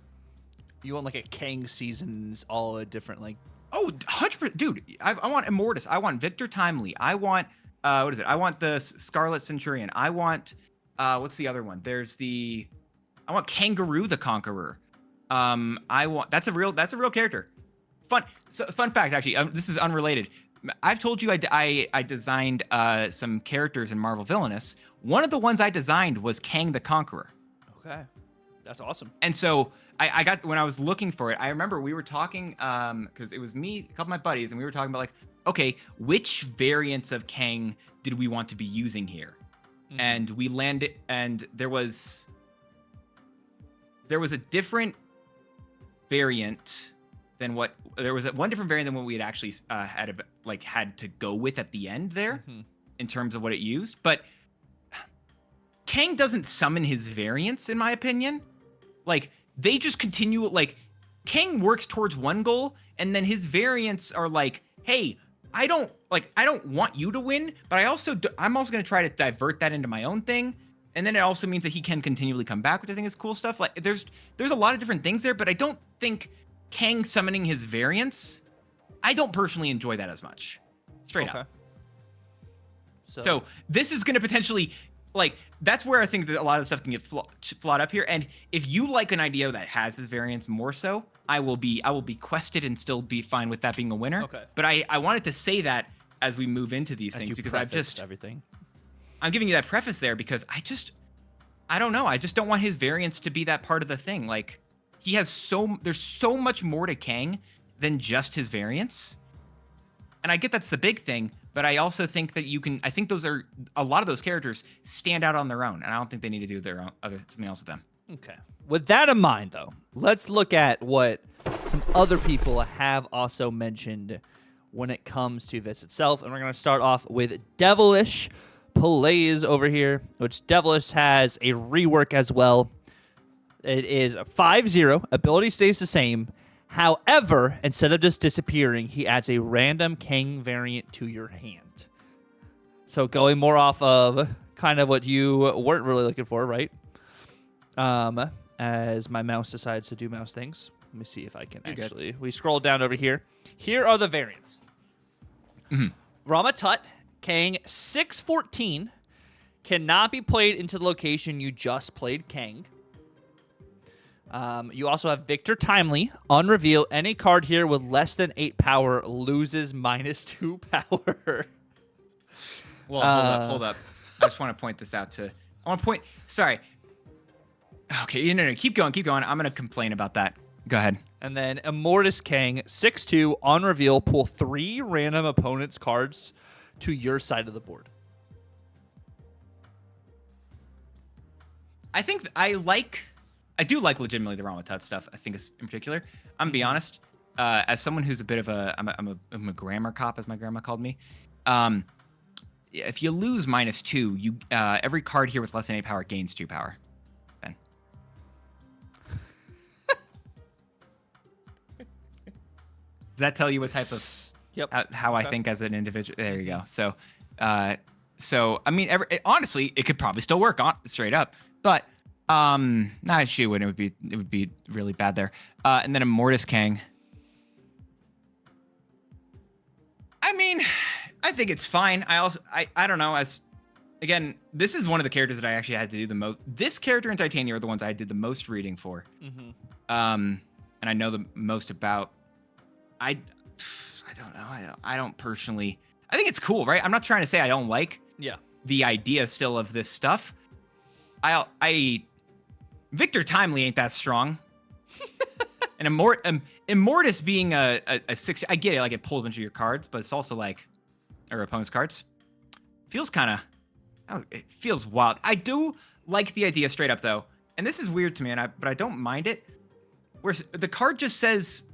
You want like a Kang seasons, all a different like. Oh, 100%, dude! I want Immortus. I want Victor Timely. I want. What is it? I want the Scarlet Centurion. I want, what's the other one? I want Kangaroo the Conqueror. That's a real character. Fun fact, actually, this is unrelated. I've told you I designed some characters in Marvel Villainous. One of the ones I designed was Kang the Conqueror. Okay, that's awesome. And so I got, when I was looking for it, I remember we were talking, because it was me, a couple of my buddies, and we were talking about like, okay, which variants of Kang did we want to be using here? And we landed, and there was a different variant than one different variant than what we had actually had to go with at the end there in terms of what it used. But Kang doesn't summon his variants, in my opinion. Like, they just continue, like, Kang works towards one goal, and then his variants are like, hey, I don't want you to win, but I'm also going to try to divert that into my own thing. And then it also means that he can continually come back, which I think is cool stuff. Like, there's a lot of different things there, but I don't think Kang summoning his variants, I don't personally enjoy that as much. Straight up. So this is going to potentially, like, that's where I think that a lot of the stuff can get flawed up here. And if you like an idea that has his variants more so, I will be quested and still be fine with that being a winner. Okay. But I wanted to say that as we move into these things, because I'm giving you that preface there because I don't know. I just don't want his variants to be that part of the thing. Like, he has there's so much more to Kang than just his variants. And I get that's the big thing, but I also think that I think those are a lot of those characters stand out on their own, and I don't think they need to do their own something else with them. Okay. With that in mind, though, let's look at what some other people have also mentioned when it comes to this itself, and we're going to start off with Devilish Plays over here, which Devilish has a rework as well. It is a 5-0. Ability stays the same. However, instead of just disappearing, he adds a random Kang variant to your hand. So going more off of kind of what you weren't really looking for, right? As my mouse decides to do mouse things. Let me see if I can we scroll down over here. Here are the variants. Ramatut, Kang 614, cannot be played into the location you just played Kang. You also have Victor Timely. On reveal, any card here with less than 8 power loses -2 power. Well, hold up. I just want to point this out sorry. Okay, no, keep going. I'm going to complain about that. Go ahead. And then Immortus Kang, 6-2. On reveal, pull 3 random opponent's cards to your side of the board. I think I do like legitimately the Ramatut stuff. I think it's in particular. I'm gonna be honest. As someone who's a bit of I'm a grammar cop, as my grandma called me. If you lose -2, you every card here with less than 8 power gains 2 power. Then. Does that tell you what type of how I think as an individual? There you go. So, I mean, honestly, it could probably still work straight up, but. She wouldn't. It would be really bad there. And then Immortus Kang. I mean, I think it's fine. I don't know. Again, this is one of the characters that I actually had to do the most. This character and Titania are the ones I did the most reading for. And I know the most about. I don't know. I don't personally. I think it's cool, right? I'm not trying to say I don't like. The idea still of this stuff. Victor Timely ain't that strong. And Immortus being a 6, I get it, like it pulls a bunch of your cards, but it's also like, or opponent's cards. Feels kind of, it feels wild. I do like the idea straight up though, and this is weird to me, but I don't mind it. Where the card just says,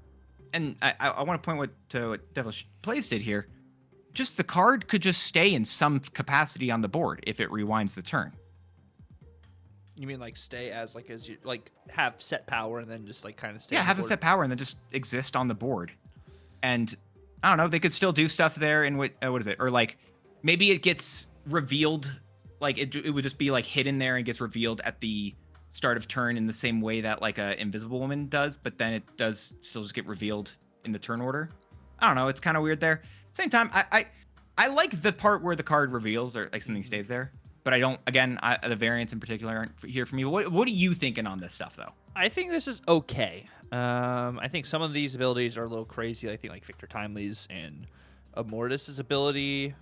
and I want to point to what Devilish Plays did here. Just the card could just stay in some capacity on the board if it rewinds the turn. You mean like stay as you like have set power and then just like kind of stay? Yeah, have a set power and then just exist on the board. And I don't know, they could still do stuff there in what is it? Or like maybe it gets revealed, like it would just be like hidden there and gets revealed at the start of turn in the same way that like a Invisible Woman does, but then it does still just get revealed in the turn order. I don't know, it's kind of weird there. Same time, I like the part where the card reveals or like something stays there. But I don't, again, the variants in particular aren't here for me. What are you thinking on this stuff, though? I think this is okay. I think some of these abilities are a little crazy. I think like Victor Timely's and Immortus's ability.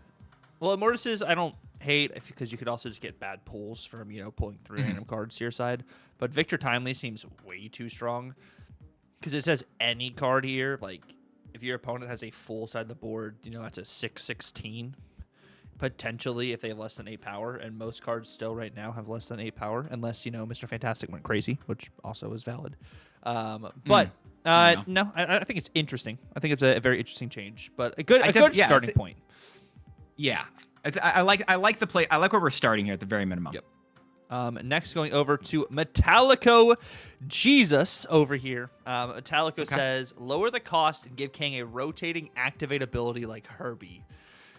Well, Immortus's I don't hate because you could also just get bad pulls from, pulling 3 random cards to your side. But Victor Timely seems way too strong because it says any card here. Like if your opponent has a full side of the board, that's a 6/16. Potentially, if they have less than 8 power, and most cards still right now have less than 8 power, unless Mr. Fantastic went crazy, which also is valid. No, I think it's interesting. I think it's a very interesting change, but a good starting point. Yeah, I like the play. I like where we're starting here at the very minimum. Yep. Next, going over to Metallico Jesus over here. Metallico says lower the cost and give Kang a rotating activate ability like Herbie.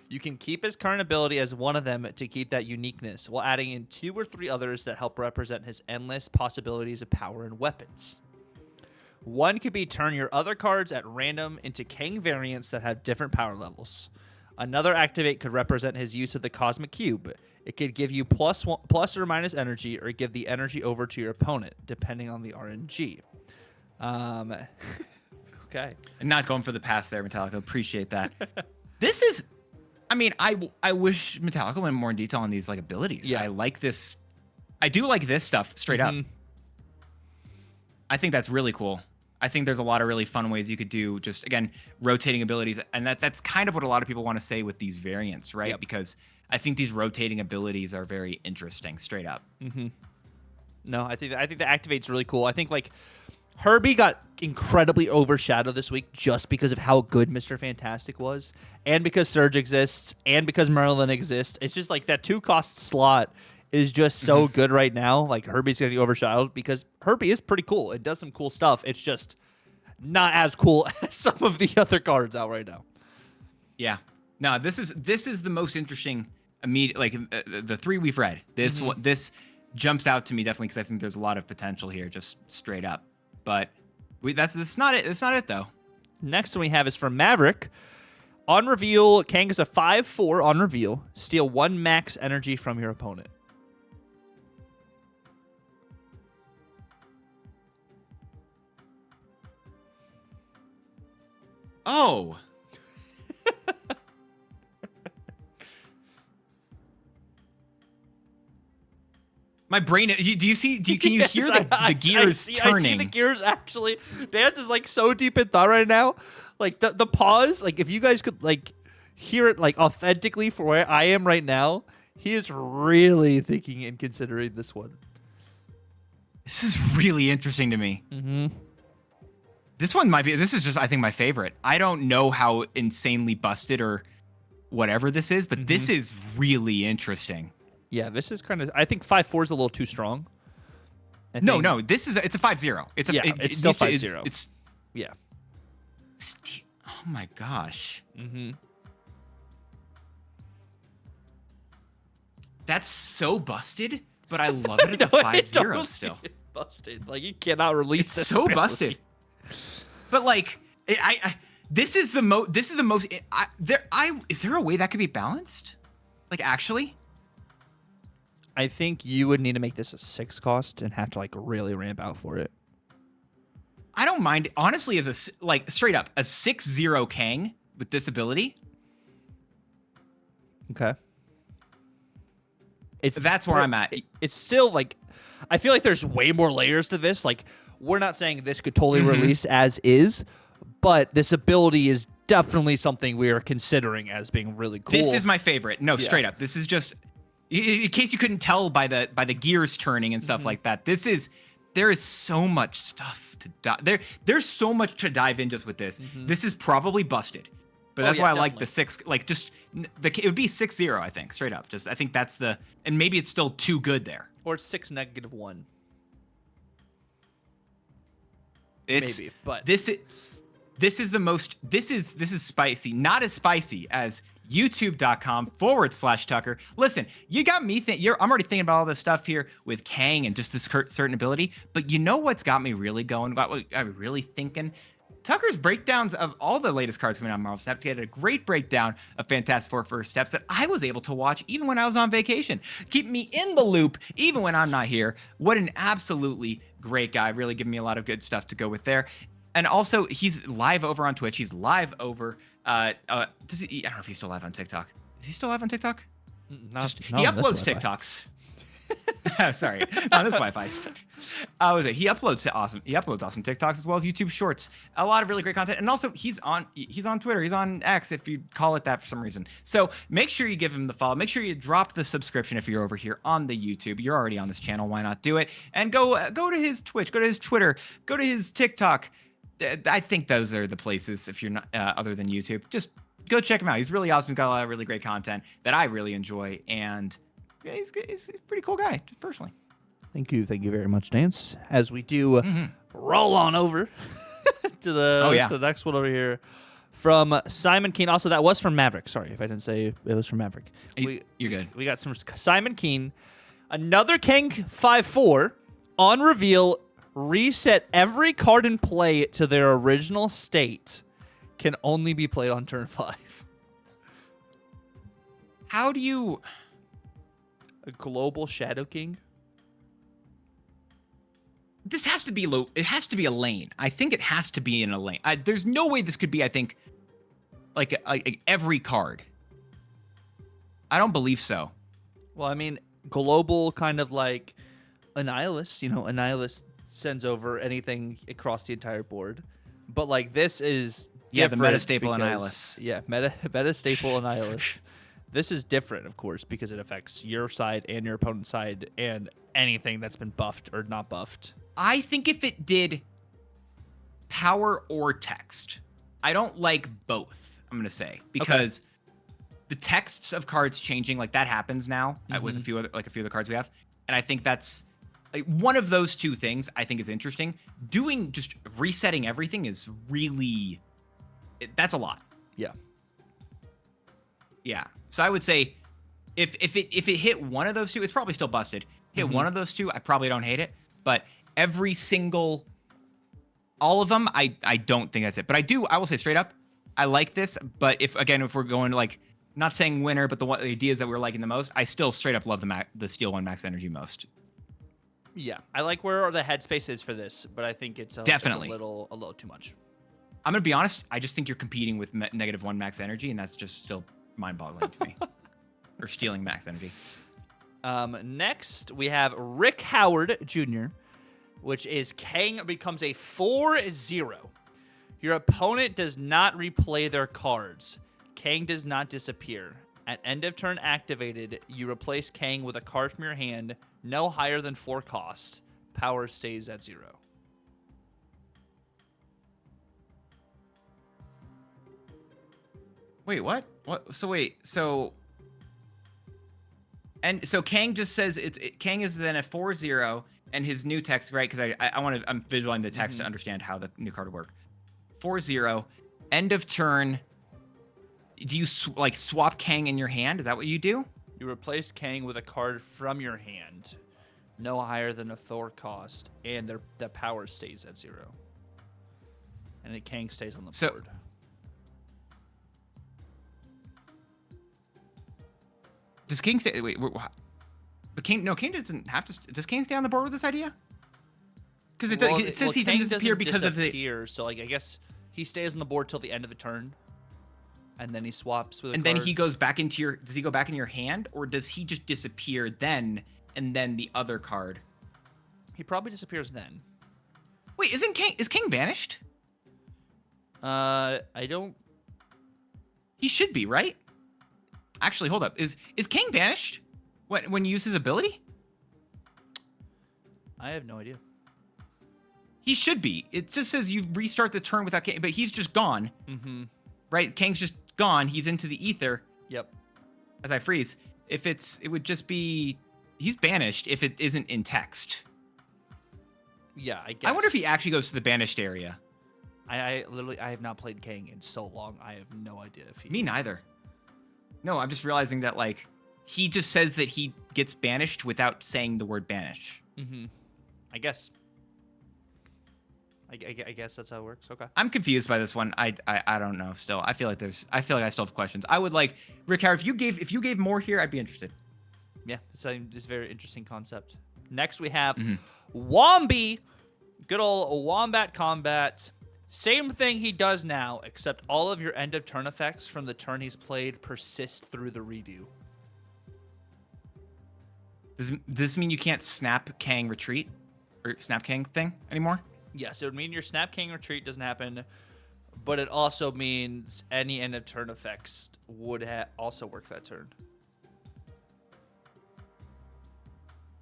You can keep his current ability as one of them to keep that uniqueness, while adding in 2 or 3 others that help represent his endless possibilities of power and weapons. One could be turn your other cards at random into Kang variants that have different power levels. Another activate could represent his use of the Cosmic Cube. It could give you plus or minus energy, or give the energy over to your opponent, depending on the RNG. Okay. And not going for the pass there, Metallica. Appreciate that. This is... I mean, I wish Metallica went more in detail on these like abilities. Yeah. I like this. I do like this stuff straight up. I think that's really cool. I think there's a lot of really fun ways you could do just, again, rotating abilities. And that's kind of what a lot of people want to say with these variants, right? Yep. Because I think these rotating abilities are very interesting, straight up. Mm-hmm. No, I think the activate's really cool. I think like Herbie got incredibly overshadowed this week just because of how good Mr. Fantastic was, and because Surge exists, and because Merlin exists. It's just like that 2-cost slot is just so good right now. Like Herbie's gonna be overshadowed because Herbie is pretty cool. It does some cool stuff. It's just not as cool as some of the other cards out right now. Yeah. No, this is the most interesting immediate, like the three we've read. This jumps out to me definitely because I think there's a lot of potential here, just straight up. But that's not it. That's not it though. Next one we have is from Maverick. On reveal, Kang is a 5/4 on reveal. Steal 1 max energy from your opponent. Oh. My brain. Do you see? Can you hear the gears turning? I see the gears actually. Dance is like so deep in thought right now. Like the pause. Like if you guys could like hear it like authentically for where I am right now, he is really thinking and considering this one. This is really interesting to me. Mm-hmm. This one might be. This is just, I think, my favorite. I don't know how insanely busted or whatever this is, but this is really interesting. Yeah, this is kind of. I think 5/4 is a little too strong. No, this is. It's a 5/0. It's a. It's still 5/0. It's. Yeah. Oh my gosh. Mm-hmm. That's so busted, but I love it as a 5/0 still. It's busted. Like you cannot release. It's this so ability. busted. But like, this is the most. This is the most. Is there a way that could be balanced? Like actually. I think you would need to make this a 6-cost and have to like really ramp out for it. I don't mind, honestly, as a like straight up a 6/0 Kang with this ability. Okay. That's where I'm at. It's still like, I feel like there's way more layers to this. Like we're not saying this could totally release as is, but this ability is definitely something we are considering as being really cool. This is my favorite. No, straight up. This is just. In case you couldn't tell by the gears turning and stuff like that, there is so much stuff to there's so much to dive in just with this. This is probably busted, but that's why I like the 6. Like just it would be 6/0, I think, straight up. Just I think that's and maybe it's still too good there. Or it's 6-1. It's maybe, but this is the most. This is spicy. Not as spicy as youtube.com/Tucker. Listen, you got me I'm already thinking about all this stuff here with Kang and just this certain ability, but you know what's got me really going? What I'm really thinking? Tucker's breakdowns of all the latest cards coming out of Marvel Snap. He had a great breakdown of Fantastic Four First Steps that I was able to watch even when I was on vacation. Keep me in the loop even when I'm not here. What an absolutely great guy. Really giving me a lot of good stuff to go with there. And also, he's live over on Twitch. He's live over. I don't know if he's still live on TikTok. Is he still live on TikTok? he He uploads TikToks. Sorry, on this Wi-Fi. He uploads awesome TikToks as well as YouTube Shorts. A lot of really great content, and also he's on Twitter. He's on X, if you call it that for some reason. So make sure you give him the follow. Make sure you drop the subscription if you're over here on the YouTube. You're already on this channel. Why not do it? And go to his Twitch. Go to his Twitter. Go to his TikTok. I think those are the places if you're not other than YouTube. Just go check him out. He's really awesome. He's got a lot of really great content that I really enjoy, and yeah, he's a pretty cool guy, just personally. Thank you very much, Dance. As we do roll on over to the next one over here from Simon Keen. Also, that was from Maverick. Sorry if I didn't say it was from Maverick. You're good. We got some Simon Keen. Another Kang 5/4 on reveal. Reset every card in play to their original state. Can only be played on turn 5. How do you... A global Shadow King? This has to be low. It has to be a lane. I think it has to be in a lane. There's no way this could be, I think, like every card. I don't believe so. Well, I mean, global kind of like Annihilus, Annihilus sends over anything across the entire board. But like this is Yeah, the different Metastaple because- Annihilus. Yeah, Metastaple Annihilus. This is different, of course, because it affects your side and your opponent's side and anything that's been buffed or not buffed. I think if it did power or text, I don't like both, I'm going to say, because the texts of cards changing, like that happens now with a few of the cards we have. And I think that's like one of those two things I think is interesting. Doing just resetting everything is really, that's a lot. Yeah. Yeah. So I would say if it hit one of those two, it's probably still busted. Hit one of those two, I probably don't hate it. But every single, all of them, I don't think that's it. But I will say straight up, I like this. But if we're going to like, not saying winner, but the ideas that we're liking the most, I still straight up love the Steel 1 Max Energy most. Yeah, I like where the headspace is for this, but I think it's Definitely a little too much. I'm gonna be honest. I just think you're competing with -1 max energy, and that's just still mind-boggling to me. Or stealing max energy. Next, we have Rick Howard Jr., which is Kang becomes a 4/0. Your opponent does not replay their cards. Kang does not disappear. At end of turn activated, you replace Kang with a card from your hand, no higher than 4 cost. Power stays at 0. Wait, what? What? So wait, so Kang just says Kang is then a 4/0, and his new text, right? Because I'm visualizing the text to understand how the new card would work. 4/0, end of turn. Do you swap Kang in your hand? Is that what you do? You replace Kang with a card from your hand, no higher than a 4 cost, and the power stays at 0. And the Kang stays on the board. Does King stay? Wait, but King doesn't have to. Does King stay on the board with this idea? Because it says he didn't disappear because of the. So like I guess he stays on the board till the end of the turn, and then he swaps with. And then he goes back into your. Does he go back in your hand, or does he just disappear then, and then the other card? He probably disappears then. Wait, is King vanished? I don't. He should be, right? Actually, hold up. Is King vanished when you use his ability? I have no idea. He should be. It just says you restart the turn without King, but he's just gone. Right? Kang's just gone. He's into the ether. Yep. As I freeze. It would just be he's banished if it isn't in text. Yeah, I guess. I wonder if he actually goes to the banished area. I have not played Kang in so long. I have no idea if he. Me neither. No, I'm just realizing that like he just says that he gets banished without saying the word banish. I guess. I guess that's how it works. Okay. I'm confused by this one. I don't know. Still, I feel like I still have questions. I would like Rick Howard. If you gave more here, I'd be interested. Yeah, it's a very interesting concept. Next, we have Wombi, good old Wombat Combat. Same thing he does now, except all of your end of turn effects from the turn he's played persist through the redo. Does this mean you can't snap Kang retreat or snap Kang thing anymore? Yes, it would mean your snap Kang retreat doesn't happen, but it also means any end of turn effects would also work that turn.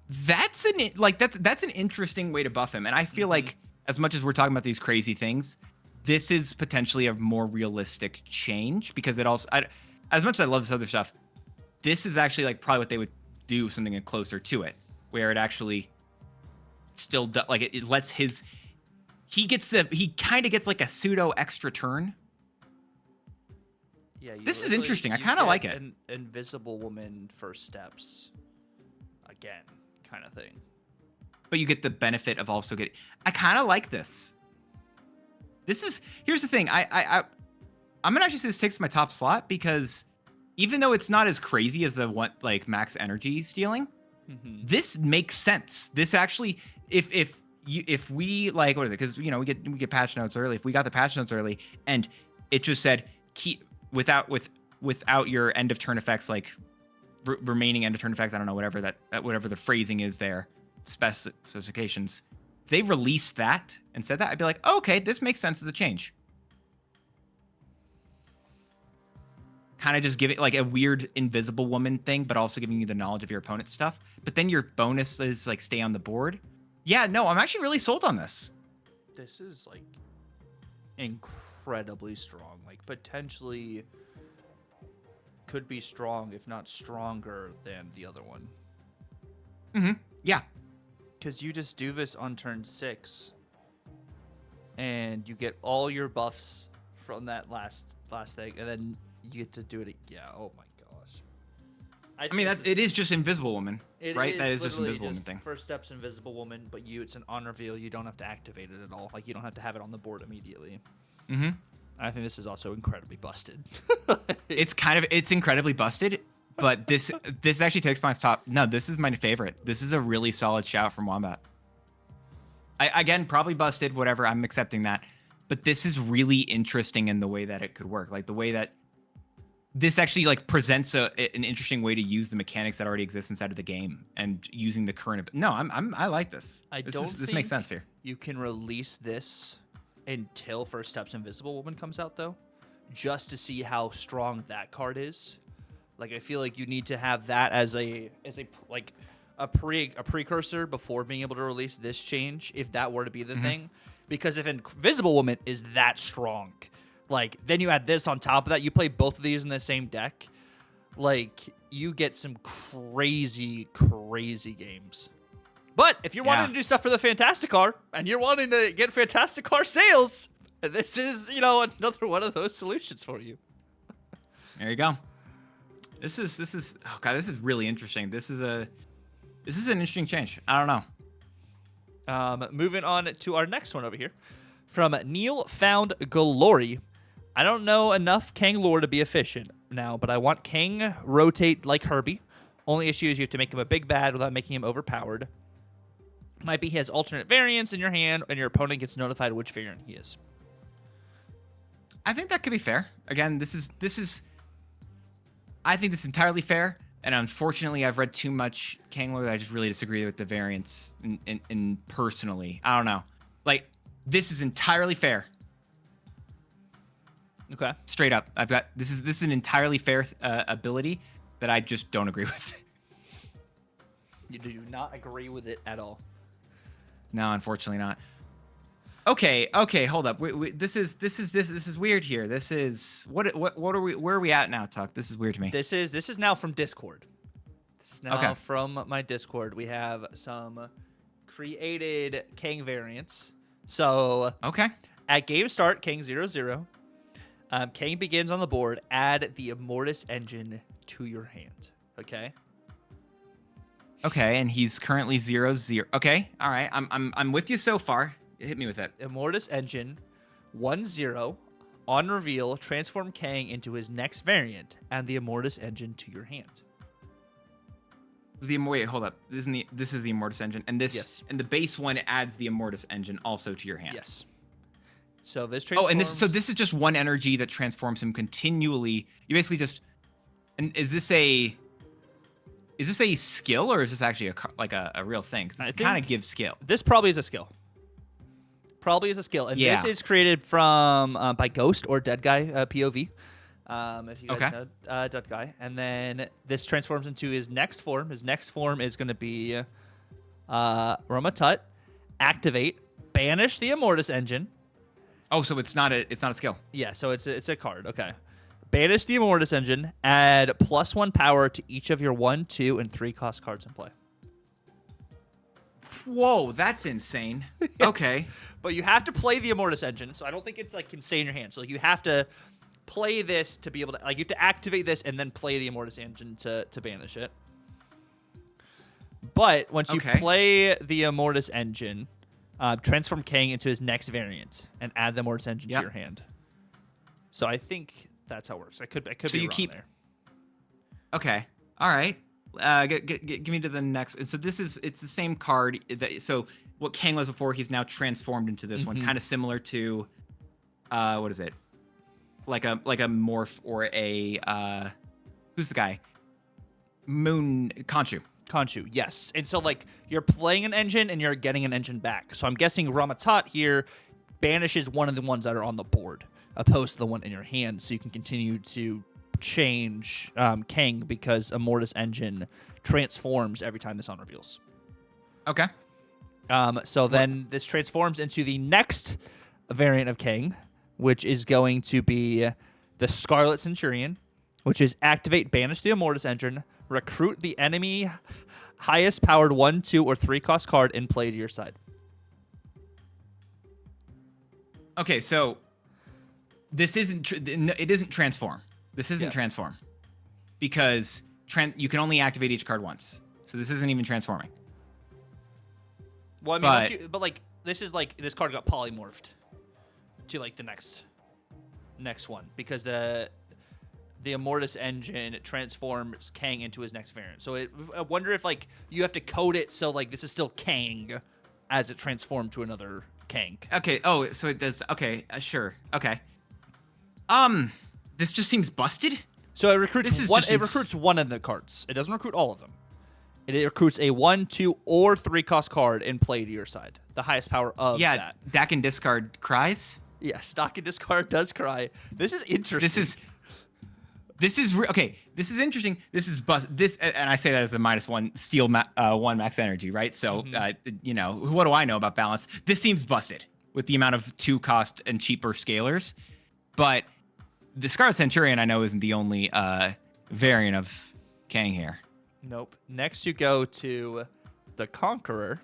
That's an interesting way to buff him, and I feel like as much as we're talking about these crazy things, this is potentially a more realistic change because it also, as much as I love this other stuff, this is actually like probably what they would do something closer to it, where it actually still like it lets his he kind of gets like a pseudo extra turn. Yeah, this is interesting. I kind of like it. An Invisible Woman first steps again, kind of thing. But you get the benefit of also getting. I kind of like this. Here's the thing. I'm gonna actually say this takes my top slot because even though it's not as crazy as the one like max energy stealing, this makes sense. This actually, if we like what is it? Because we get patch notes early. If we got the patch notes early and it just said keep without your end of turn effects like remaining end of turn effects. I don't know whatever the phrasing is there. Specifications they released that and said that, I'd be like, oh, okay, this makes sense as a change. Kind of just give it like a weird invisible woman thing, but also giving you the knowledge of your opponent's stuff. But then your bonuses like stay on the board. Yeah, no, I'm actually really sold on this. This is like incredibly strong. Like potentially could be strong, if not stronger than the other one. Yeah. Because you just do this on turn 6, and you get all your buffs from that last thing, and then you get to do it. Yeah. Oh my gosh. I mean, it is just Invisible Woman, right? That is just Invisible Woman thing. First step's Invisible Woman, but it's an on reveal. You don't have to activate it at all. Like you don't have to have it on the board immediately. I think this is also incredibly busted. It's incredibly busted, but this actually takes my top. No, this is my favorite. This is a really solid shout from Wombat. Again, probably busted, whatever. I'm accepting that. But this is really interesting in the way that it could work. Like the way that this actually like presents an interesting way to use the mechanics that already exist inside of the game and using the current. No, I like this. This makes sense here. You can release this until First Step's Invisible Woman comes out, though, just to see how strong that card is. Like I feel like you need to have that as a precursor before being able to release this change, if that were to be the thing. Because if Invisible Woman is that strong, like then you add this on top of that, you play both of these in the same deck, like you get some crazy games. But if you're wanting to do stuff for the Fantasticar and you're wanting to get Fantasticar sales, this is, another one of those solutions for you. There you go. This is oh god, this is really interesting. This is an interesting change. I don't know. Moving on to our next one over here. From Neil Found Glory. I don't know enough Kang lore to be efficient now, but I want Kang rotate like Herbie. Only issue is you have to make him a big bad without making him overpowered. Might be he has alternate variants in your hand, and your opponent gets notified which variant he is. I think that could be fair. Again, I think this is entirely fair. And unfortunately, I've read too much Kang lore that I just really disagree with the variants in personally. I don't know. Like, this is entirely fair. Okay. Straight up. This is an entirely fair ability that I just don't agree with. You do not agree with it at all. No, unfortunately not. Okay, hold up. This is weird here. This is what are we? Where are we at now, Tuck? This is weird to me. This is now from Discord. This is now from my Discord. We have some created Kang variants. So at game start, Kang 0/0. Kang begins on the board. Add the Immortus engine to your hand. Okay, and he's currently 0/0. Okay, all right. I'm with you so far. Hit me with it. Immortus engine 1/0. On reveal, transform Kang into his next variant. Add the Immortus engine to your hand. Wait, hold up. This is the Immortus engine, and and the base one adds the Immortus engine also to your hand. Yes. So this transforms. Oh, and this is just one energy that transforms him continually. You basically just. And is this a skill, or is this actually a real thing? Because it kind of gives skill. This probably is a skill. And this is created from by Ghost or Dead Guy POV. If you guys know Dead Guy. And then this transforms into his next form. His next form is going to be Roma Tut. Activate. Banish the Immortus engine. Oh, so it's not a skill. Yeah, so it's a card. Okay. Banish the Immortus engine. Add +1 power to each of your 1, 2, and 3 cost cards in play. Whoa, that's insane. Okay. But you have to play the Immortus engine, so I don't think it's like can stay in your hand. So you have to play this to be able to you have to activate this and then play the Immortus engine to banish it. But once you play the Immortus engine, transform Kang into his next variant and add the Immortus engine to your hand. So I think that's how it works. I could so be you wrong keep there. Okay. All right. Give me to the next. And so it's the same card. So what Kang was before, he's now transformed into this one, kind of similar to, what is it? Like a morph or a who's the guy? Khonshu. Khonshu, yes. And so, like, you're playing an engine and you're getting an engine back. So I'm guessing Ramatat here banishes one of the ones that are on the board, opposed to the one in your hand, so you can continue to change Kang, because Immortus engine transforms every time this on reveals. Okay. So then this transforms into the next variant of Kang, which is going to be the Scarlet Centurion, which is activate, banish the Immortus engine, recruit the enemy highest powered 1, 2, or 3 cost card and play to your side. Okay, so this isn't it isn't transform. This isn't transform because you can only activate each card once. So this isn't even transforming. Well, I mean, but like this is like this card got polymorphed to like the next one, because the Immortus engine transforms Kang into his next variant. So I wonder if like you have to code it so like this is still Kang as it transformed to another Kang. Okay. Oh, so it does. Okay. Sure. Okay. This just seems busted. So it recruits recruits one of the cards. It doesn't recruit all of them. It recruits a 1, 2, or 3 cost card and play to your side. The highest power of that. Yeah, Dak and discard cries. Yes, Dock and discard does cry. This is interesting. This is okay. This is interesting. This is and I say that as a -1 steel 1 max energy, right? So you know, what do I know about balance? This seems busted with the amount of 2 cost and cheaper scalers, but the Scarlet Centurion I know isn't the only variant of Kang here. Nope. Next you go to the Conqueror,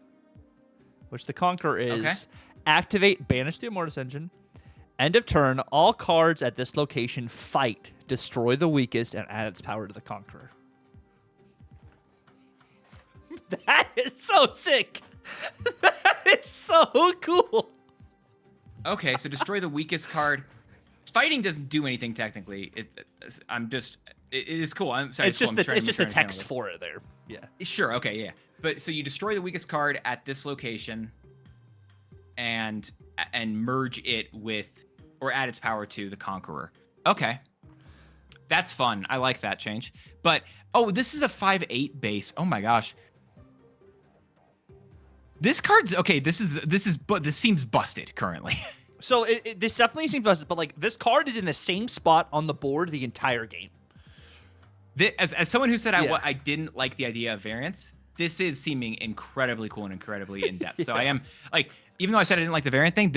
which the Conqueror is activate, banish the Immortus engine. End of turn, all cards at this location fight, destroy the weakest, and add its power to the Conqueror. That is so sick. That is so cool. Okay, so destroy the weakest card. Fighting doesn't do anything technically. It is cool. I'm sorry. It's just a text for it there. Yeah. Sure. Okay. Yeah. But so you destroy the weakest card at this location, and merge it with, or add its power to the Conqueror. Okay. That's fun. I like that change. But this is a 5/8 base. Oh my gosh. This card's okay. This seems busted currently. So this definitely seems busted, but like this card is in the same spot on the board the entire game. As someone who said I didn't like the idea of variants, this is seeming incredibly cool and incredibly in depth. So I am like, even though I said I didn't like the variant thing,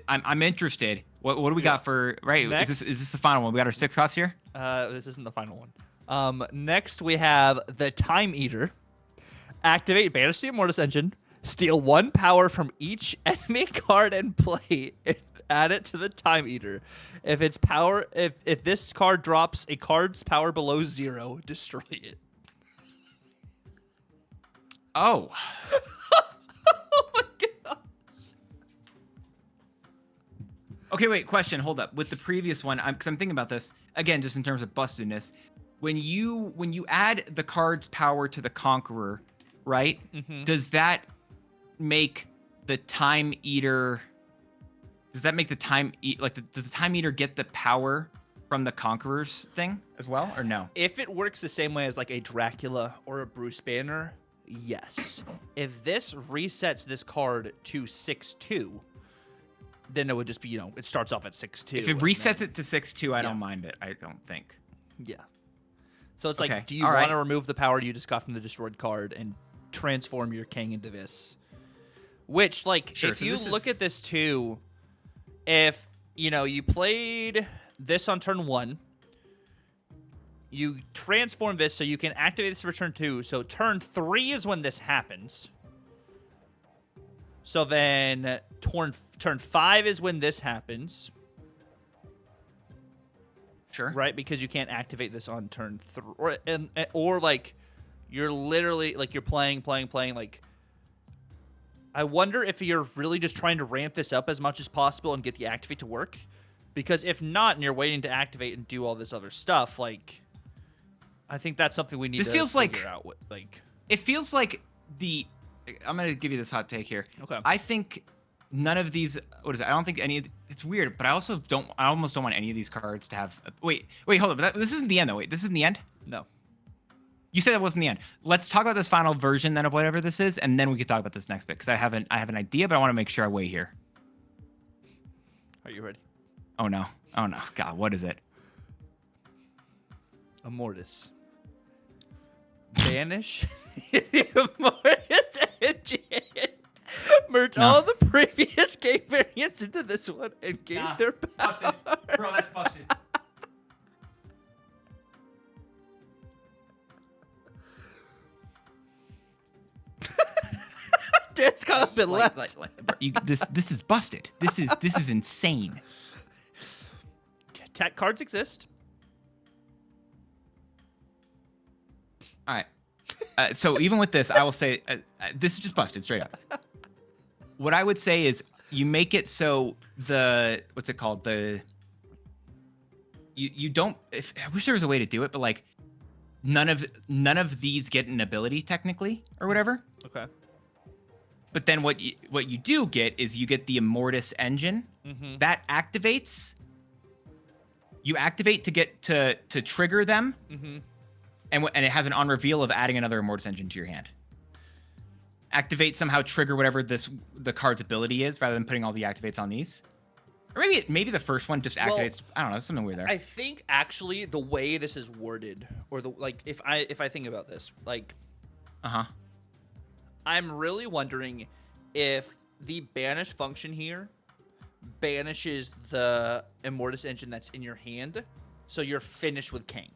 I'm interested. What do we got for Next, is this the final one? We got our 6 costs here. This isn't the final one. Next we have the Time Eater. Activate, banish the Immortus engine. Steal 1 power from each enemy card and play it. Add it to the Time Eater. If this card drops a card's power below 0, destroy it. Oh. Oh my gosh. Okay, wait. Question. Hold up. With the previous one, because I'm thinking about this again, just in terms of bustedness. When you add the card's power to the Conqueror, right? Does that make the Time Eater? Does that make the does the Time Eater get the power from the Conqueror's thing as well, or no? If it works the same way as like a Dracula or a Bruce Banner, yes. If this resets this card to 6/2, then it would just be, it starts off at 6/2. If it resets it to 6/2, I don't mind it. I don't think. Yeah. So it's like, do you want to remove the power you just got from the destroyed card and transform your Kang into this? Which, like, if you look at this too, if, you played this on turn 1, you transform this so you can activate this for turn 2. So turn 3 is when this happens. So then turn 5 is when this happens. Sure. Right? Because you can't activate this on turn 3. Or like, you're literally, like, you're playing, like, I wonder if you're really just trying to ramp this up as much as possible and get the activate to work. Because if not, and you're waiting to activate and do all this other stuff, like, I think that's something we need to figure out. It feels like I'm going to give you this hot take here. Okay. I think none of these, I don't think any of, it's weird, but I almost don't want any of these cards to have, wait, hold up. This isn't the end though. Wait, this isn't the end? No. You said that wasn't the end. Let's talk about this final version then of whatever this is, and then we can talk about this next bit because I have an idea, but I want to make sure I weigh here. Are you ready? Oh no! Oh no! God, what is it? Immortus. Banish the Immortus engine. Merge all the previous game variants into this one and gain their power. Busted. Bro, that's busted. Dan's got a bit left. This is busted. This is insane. Tech cards exist. All right. So even with this, I will say this is just busted straight up. What I would say is you make it so what's it called? You don't. I wish there was a way to do it, but like none of these get an ability technically or whatever. Okay. But then what you do get is you get the Immortus engine that activates. You activate to get to trigger them. And it has an on reveal of adding another Immortus engine to your hand. Activate somehow trigger whatever the card's ability is, rather than putting all the activates on these. Or maybe the first one just activates. I don't know, there's something weird there. I think actually the way this is worded, or if I think about this, like, I'm really wondering if the banish function here banishes the Immortus engine that's in your hand, so you're finished with Kang.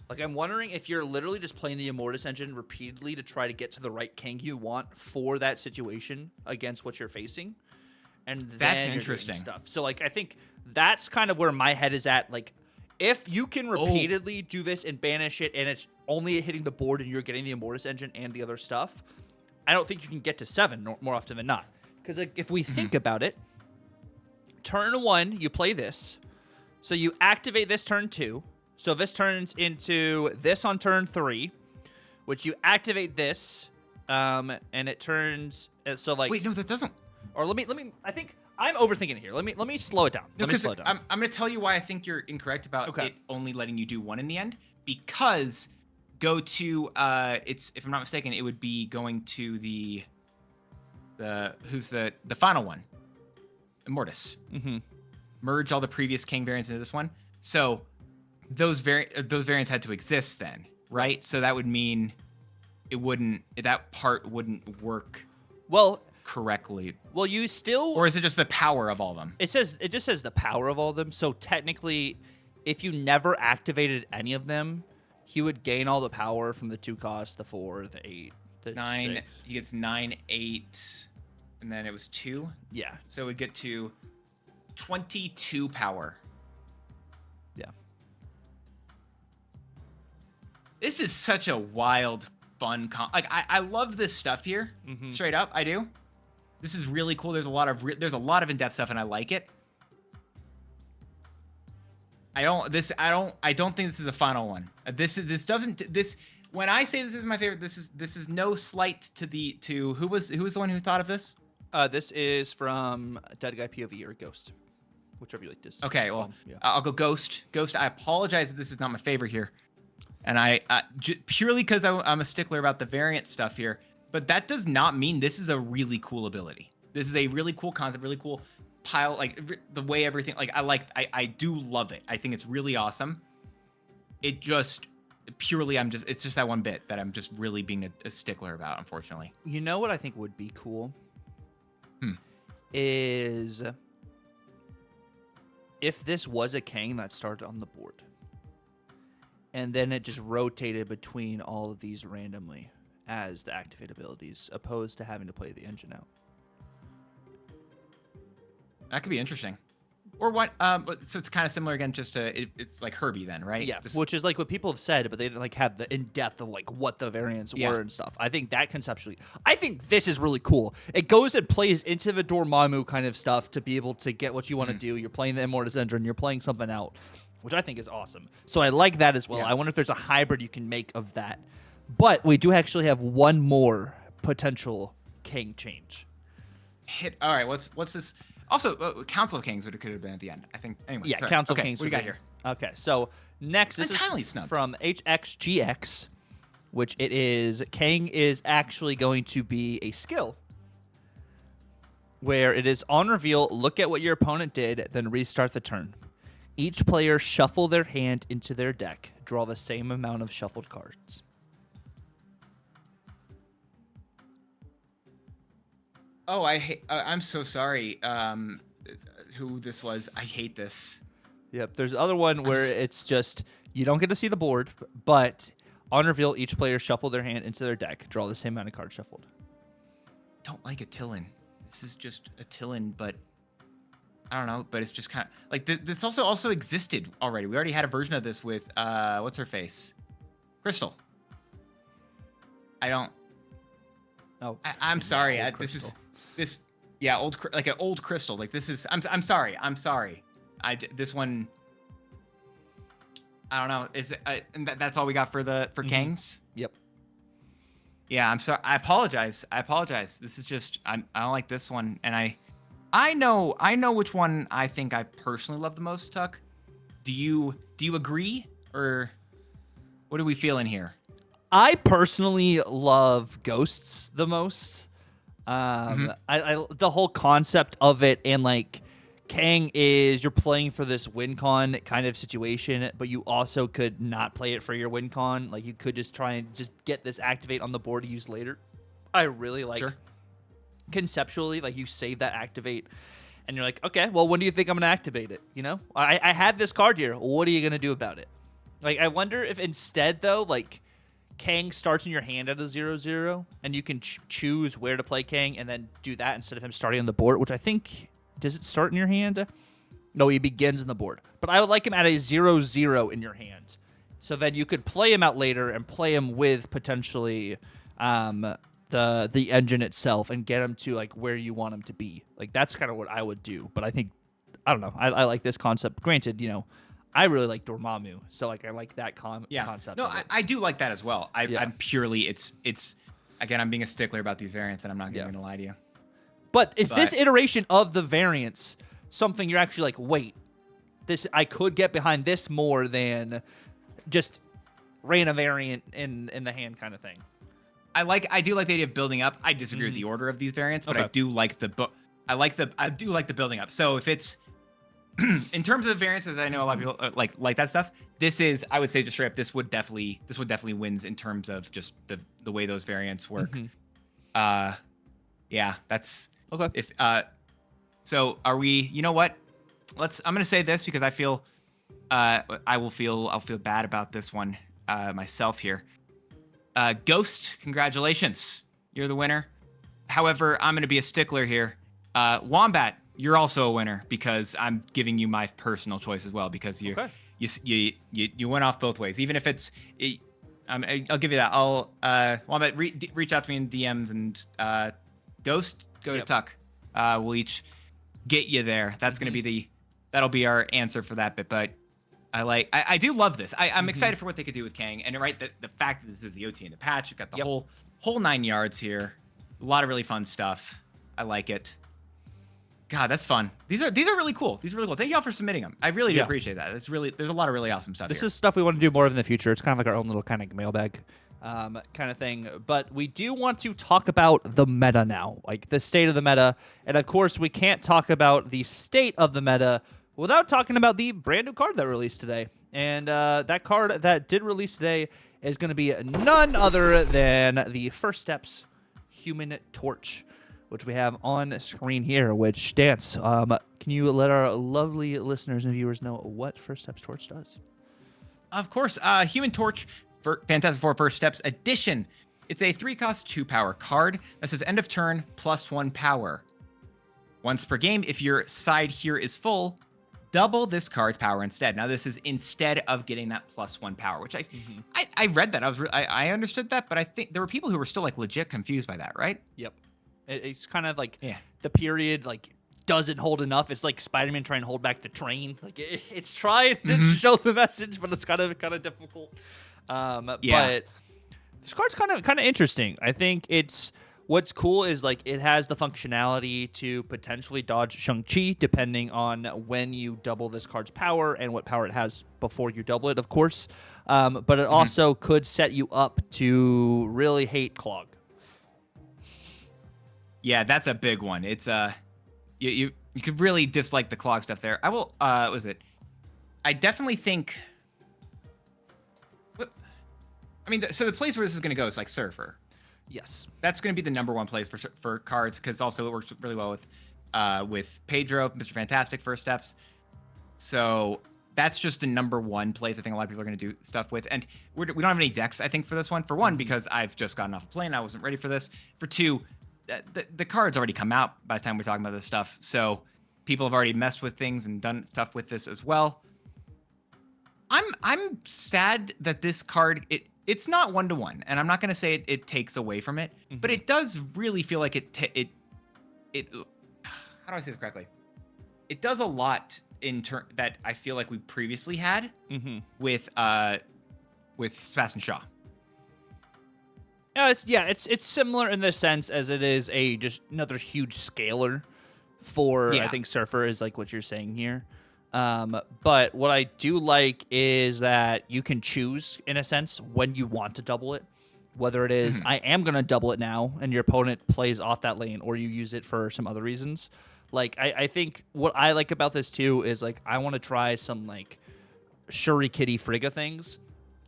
Like, I'm wondering if you're literally just playing the Immortus engine repeatedly to try to get to the right Kang you want for that situation against what you're facing. And then that's you're interesting doing stuff. So, like, I think that's kind of where my head is at. Like, if you can repeatedly do this and banish it, and it's only hitting the board and you're getting the Immortus engine and the other stuff, I don't think you can get to 7 more often than not. Because, like, if we think about it, turn 1, you play this. So you activate this turn 2. So this turns into this on turn 3, which you activate this, and it turns so like. Wait, no, that doesn't. Or let me. I think I'm overthinking it here. Let me slow it down. No, because I'm gonna tell you why I think you're incorrect about it only letting you do 1 in the end. Because go to it's, if I'm not mistaken, it would be going to the final one, Immortus. Merge all the previous Kang variants into this one. So those variants had to exist then, right? So that would mean that part wouldn't work correctly. Well, you still, or is it just the power of all of them? It just says the power of all of them. So technically, if you never activated any of them, he would gain all the power from the 2 costs, the 4, the 8, the 9. 6. He gets 9, 8, and then it was 2. Yeah. So we'd get to 22 power. Yeah. This is such a wild, fun like I love this stuff here. Straight up, I do. This is really cool. There's a lot of in-depth stuff, and I like it. I don't think this is a final one. When I say this is my favorite, this is no slight to who was the one who thought of this? This is from Dead Guy POV or Ghost, whichever you like this. Okay, well, I'll go Ghost. Ghost, I apologize if this is not my favorite here. And purely because I'm a stickler about the variant stuff here, but that does not mean this is a really cool ability. This is a really cool concept, really cool pile, like the way everything, like I do love it. I think it's really awesome. It just it's just that one bit that I'm just really being a stickler about, unfortunately. You know what I think would be cool? Is if this was a Kang that started on the board. And then it just rotated between all of these randomly as the activate abilities, opposed to having to play the engine out. That could be interesting. Or what? So it's kind of similar again, just to it's like Herbie then, right? Yeah, which is like what people have said, but they didn't like have the in depth of like what the variants were and stuff. I think that conceptually, I think this is really cool. It goes and plays into the Dormammu kind of stuff to be able to get what you want to do. You're playing the Immortus engine, you're playing something out, which I think is awesome. So I like that as well. I wonder if there's a hybrid you can make of that. But we do actually have one more potential Kang change. All right, what's this? Also, Council of Kings could have been at the end, I think. Anyway, yeah, sorry. Council of Kings. What do you got here? Okay, so next, this is snubbed. from HXGX. which it is Kang is actually going to be a skill where it is on reveal, look at what your opponent did, then restart the turn. Each player shuffle their hand into their deck. Draw the same amount of shuffled cards. Oh, I'm so sorry. Who this was? I hate this. Yep. There's the other one where it's just you don't get to see the board, but on reveal, each player shuffle their hand into their deck. Draw the same amount of cards shuffled. Don't like a Tillin. This is just a Tillin, but I don't know. But it's just kind of like this also existed already. We already had a version of this with what's her face, Crystal. I don't. Oh, I'm sorry. Yeah, like an old Crystal. Like this is. I'm sorry. I'm sorry. This one. I don't know. And that's all we got for Kangs. Yep. Yeah, I'm sorry. I apologize. This is just I don't like this one, and I know which one I think I personally love the most. Tuck, do you agree, or what are we feeling here? I personally love Ghosts the most. I the whole concept of it, and like Kang is you're playing for this win con kind of situation, but you also could not play it for your win con. Like you could just try and just get this activate on the board to use later. I really like conceptually, like you save that activate and you're like, okay, well, when do you think I'm going to activate it? You know, I had this card here. What are you going to do about it? Like, I wonder if instead though, like Kang starts in your hand at a 0/0 and you can choose where to play Kang and then do that instead of him starting on the board, which I think, does it start in your hand? No, he begins in the board. But I would like him at a 0/0 in your hand. So then you could play him out later and play him with potentially the engine itself and get him to like where you want him to be. Like that's kind of what I would do. But I think, I don't know. I like this concept. Granted, you know, I really like Dormammu. So like I like that concept. No, I do like that as well. I'm purely, it's again, I'm being a stickler about these variants and I'm not going to lie to you. But is this iteration of the variants something you're actually like, wait, this I could get behind this more than just rain a variant in the hand kind of thing? I do like the idea of building up. I disagree with the order of these variants, but I do like the I do like the building up. So if it's in terms of variances, I know a lot of people like that stuff. This is, I would say, just straight up, this would definitely wins in terms of just the way those variants work. Yeah, that's okay. If so are we, you know what? I'm gonna say this because I feel I'll feel bad about this one myself here. Ghost, congratulations. You're the winner. However, I'm gonna be a stickler here. Wombat, you're also a winner because I'm giving you my personal choice as well because you went off both ways. Even if I'll give you that. I'll Wombat, reach out to me in DMs and Ghost, go to Tuck. We'll each get you there. That's gonna be that'll be our answer for that bit. But I do love this. I'm excited for what they could do with Kang. And right, the fact that this is the OT and the patch, you've got the whole 9 yards here. A lot of really fun stuff. I like it. God, that's fun. These are really cool. These are really cool. Thank y'all for submitting them. I really do appreciate that. There's a lot of really awesome stuff. This is stuff we want to do more of in the future. It's kind of like our own little kind of mailbag kind of thing. But we do want to talk about the meta now, like the state of the meta. And of course, we can't talk about the state of the meta without talking about the brand new card that released today. And that card that did release today is going to be none other than the First Steps Human Torch, which we have on screen here, which, Dance, can you let our lovely listeners and viewers know what First Steps Torch does? Of course. Human Torch, for Fantastic Four First Steps Edition. It's a 3-cost 2-power card that says end of turn, +1 power. Once per game, if your side here is full, double this card's power instead. Now, this is instead of getting that +1 power, which I read that. I understood that, but I think there were people who were still like legit confused by that, right? Yep. It's kind of like the period like doesn't hold enough. It's like Spider-Man trying to hold back the train. Like it's trying to show the message, but it's kind of difficult. But this card's kind of interesting. I think it's What's cool is like it has the functionality to potentially dodge Shang-Chi depending on when you double this card's power and what power it has before you double it, of course. But it also could set you up to really hate Clog. Yeah, that's a big one. It's you could really dislike the Clog stuff there. I will what was it? I definitely think I mean, so the place where this is going to go is like Surfer. Yes. That's going to be the #1 place for cards because also it works really well with Pedro, Mr. Fantastic first steps. So that's just the #1 place I think a lot of people are going to do stuff with. And we don't have any decks, I think, for this one. For one, because I've just gotten off a plane. I wasn't ready for this. For two, the cards already come out by the time we're talking about this stuff. So people have already messed with things and done stuff with this as well. I'm sad that this card, it's not 1-to-1, and I'm not going to say it takes away from it, but it does really feel like it how do I say this correctly? It does a lot in turn that I feel like we previously had with Sebastian Shaw. It's similar in the sense as it is just another huge scaler for I think Surfer is like what you're saying here. But what I do like is that you can choose, in a sense, when you want to double it. Whether it is, I am going to double it now, and your opponent plays off that lane, or you use it for some other reasons. Like, I think what I like about this, too, is, like, I want to try some, like, Shuri Kitty Frigga things.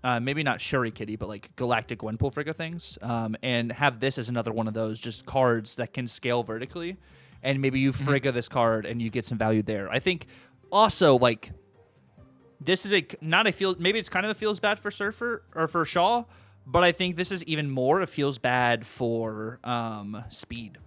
Maybe not Shuri Kitty, but, like, Galactic Gwenpool Frigga things. And have this as another one of those just cards that can scale vertically. And maybe you Frigga this card, and you get some value there. I think... Also, like, this is maybe it's kind of a feels bad for Surfer or for Shaw, but I think this is even more a feels bad for Speed.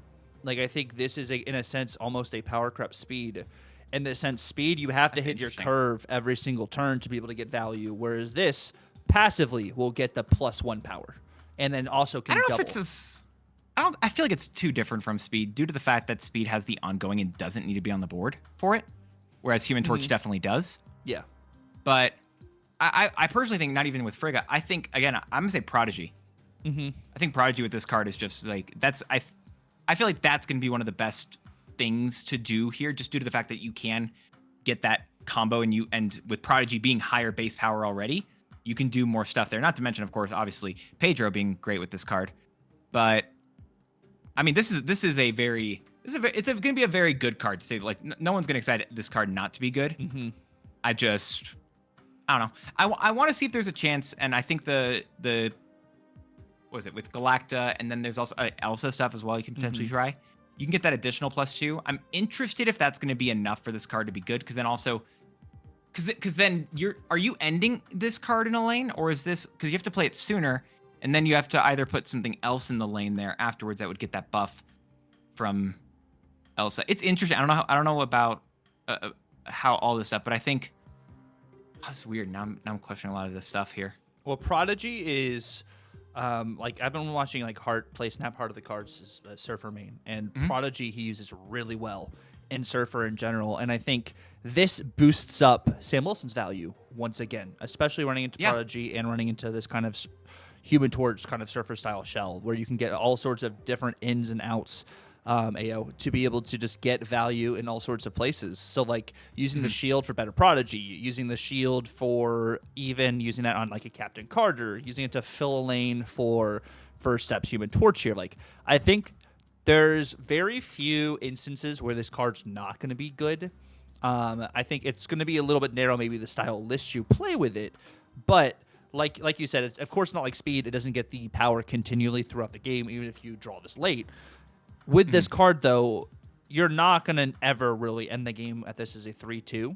Like, I think this is, in a sense, almost a power creep Speed. In the sense, Speed, you have to hit your curve every single turn to be able to get value, whereas this passively will get the +1 power, and then also can double. I feel like it's too different from Speed due to the fact that Speed has the ongoing and doesn't need to be on the board for it. Whereas Human Torch definitely does. Yeah. But I personally think not even with Frigga. I think, again, I'm going to say Prodigy. I think Prodigy with this card is just like, I feel like that's going to be one of the best things to do here, just due to the fact that you can get that combo and with Prodigy being higher base power already, you can do more stuff there. Not to mention, of course, obviously, Pedro being great with this card. But, I mean, it's going to be a very good card to say. Like, no one's going to expect this card not to be good. I don't know. I want to see if there's a chance, and I think the what was it with Galacta, and then there's also Elsa stuff as well. You can potentially try. You can get that additional +2. I'm interested if that's going to be enough for this card to be good, because then also, because then are you ending this card in a lane, or is this because you have to play it sooner, and then you have to either put something else in the lane there afterwards that would get that buff from Elsa. It's interesting. I don't know about how all this stuff, but I think that's weird. Now I'm questioning a lot of this stuff here. Well, Prodigy is like I've been watching like play Snap Heart of the Cards is Surfer main, and Prodigy he uses really well in Surfer in general, and I think this boosts up Sam Wilson's value once again, especially running into Prodigy and running into this kind of Human Torch kind of Surfer style shell where you can get all sorts of different ins and outs. To be able to just get value in all sorts of places. So like using the shield for better Prodigy, using the shield for even using that on like a Captain Carter, using it to fill a lane for first steps Human Torch here. Like I think there's very few instances where this card's not going to be good. I think it's going to be a little bit narrow, maybe the style list you play with it, but like you said, it's of course not like Speed. It doesn't get the power continually throughout the game, even if you draw this late. With this card, though, you're not going to ever really end the game at this as a 3-2.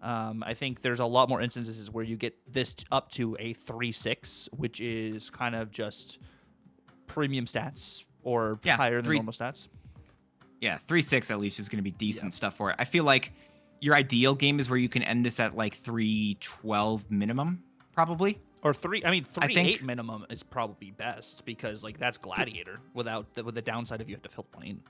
I think there's a lot more instances where you get this up to a 3-6, which is kind of just premium stats or higher than normal stats. Yeah, 3-6 at least is going to be decent stuff for it. I feel like your ideal game is where you can end this at like 3-12 minimum, probably. Or 3-8 minimum is probably best because like that's Gladiator with the downside of you have to fill the lane.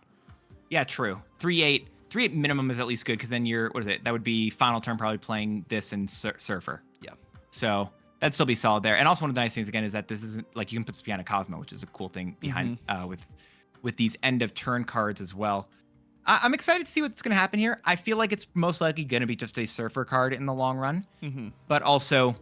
Yeah, true. 3-8 minimum is at least good because then that would be final turn probably playing this and Surfer. Yeah. So that'd still be solid there. And also one of the nice things again is that this isn't like you can put this behind a Cosmo, which is a cool thing behind with with these end of turn cards as well. I'm excited to see what's going to happen here. I feel like it's most likely going to be just a Surfer card in the long run, but also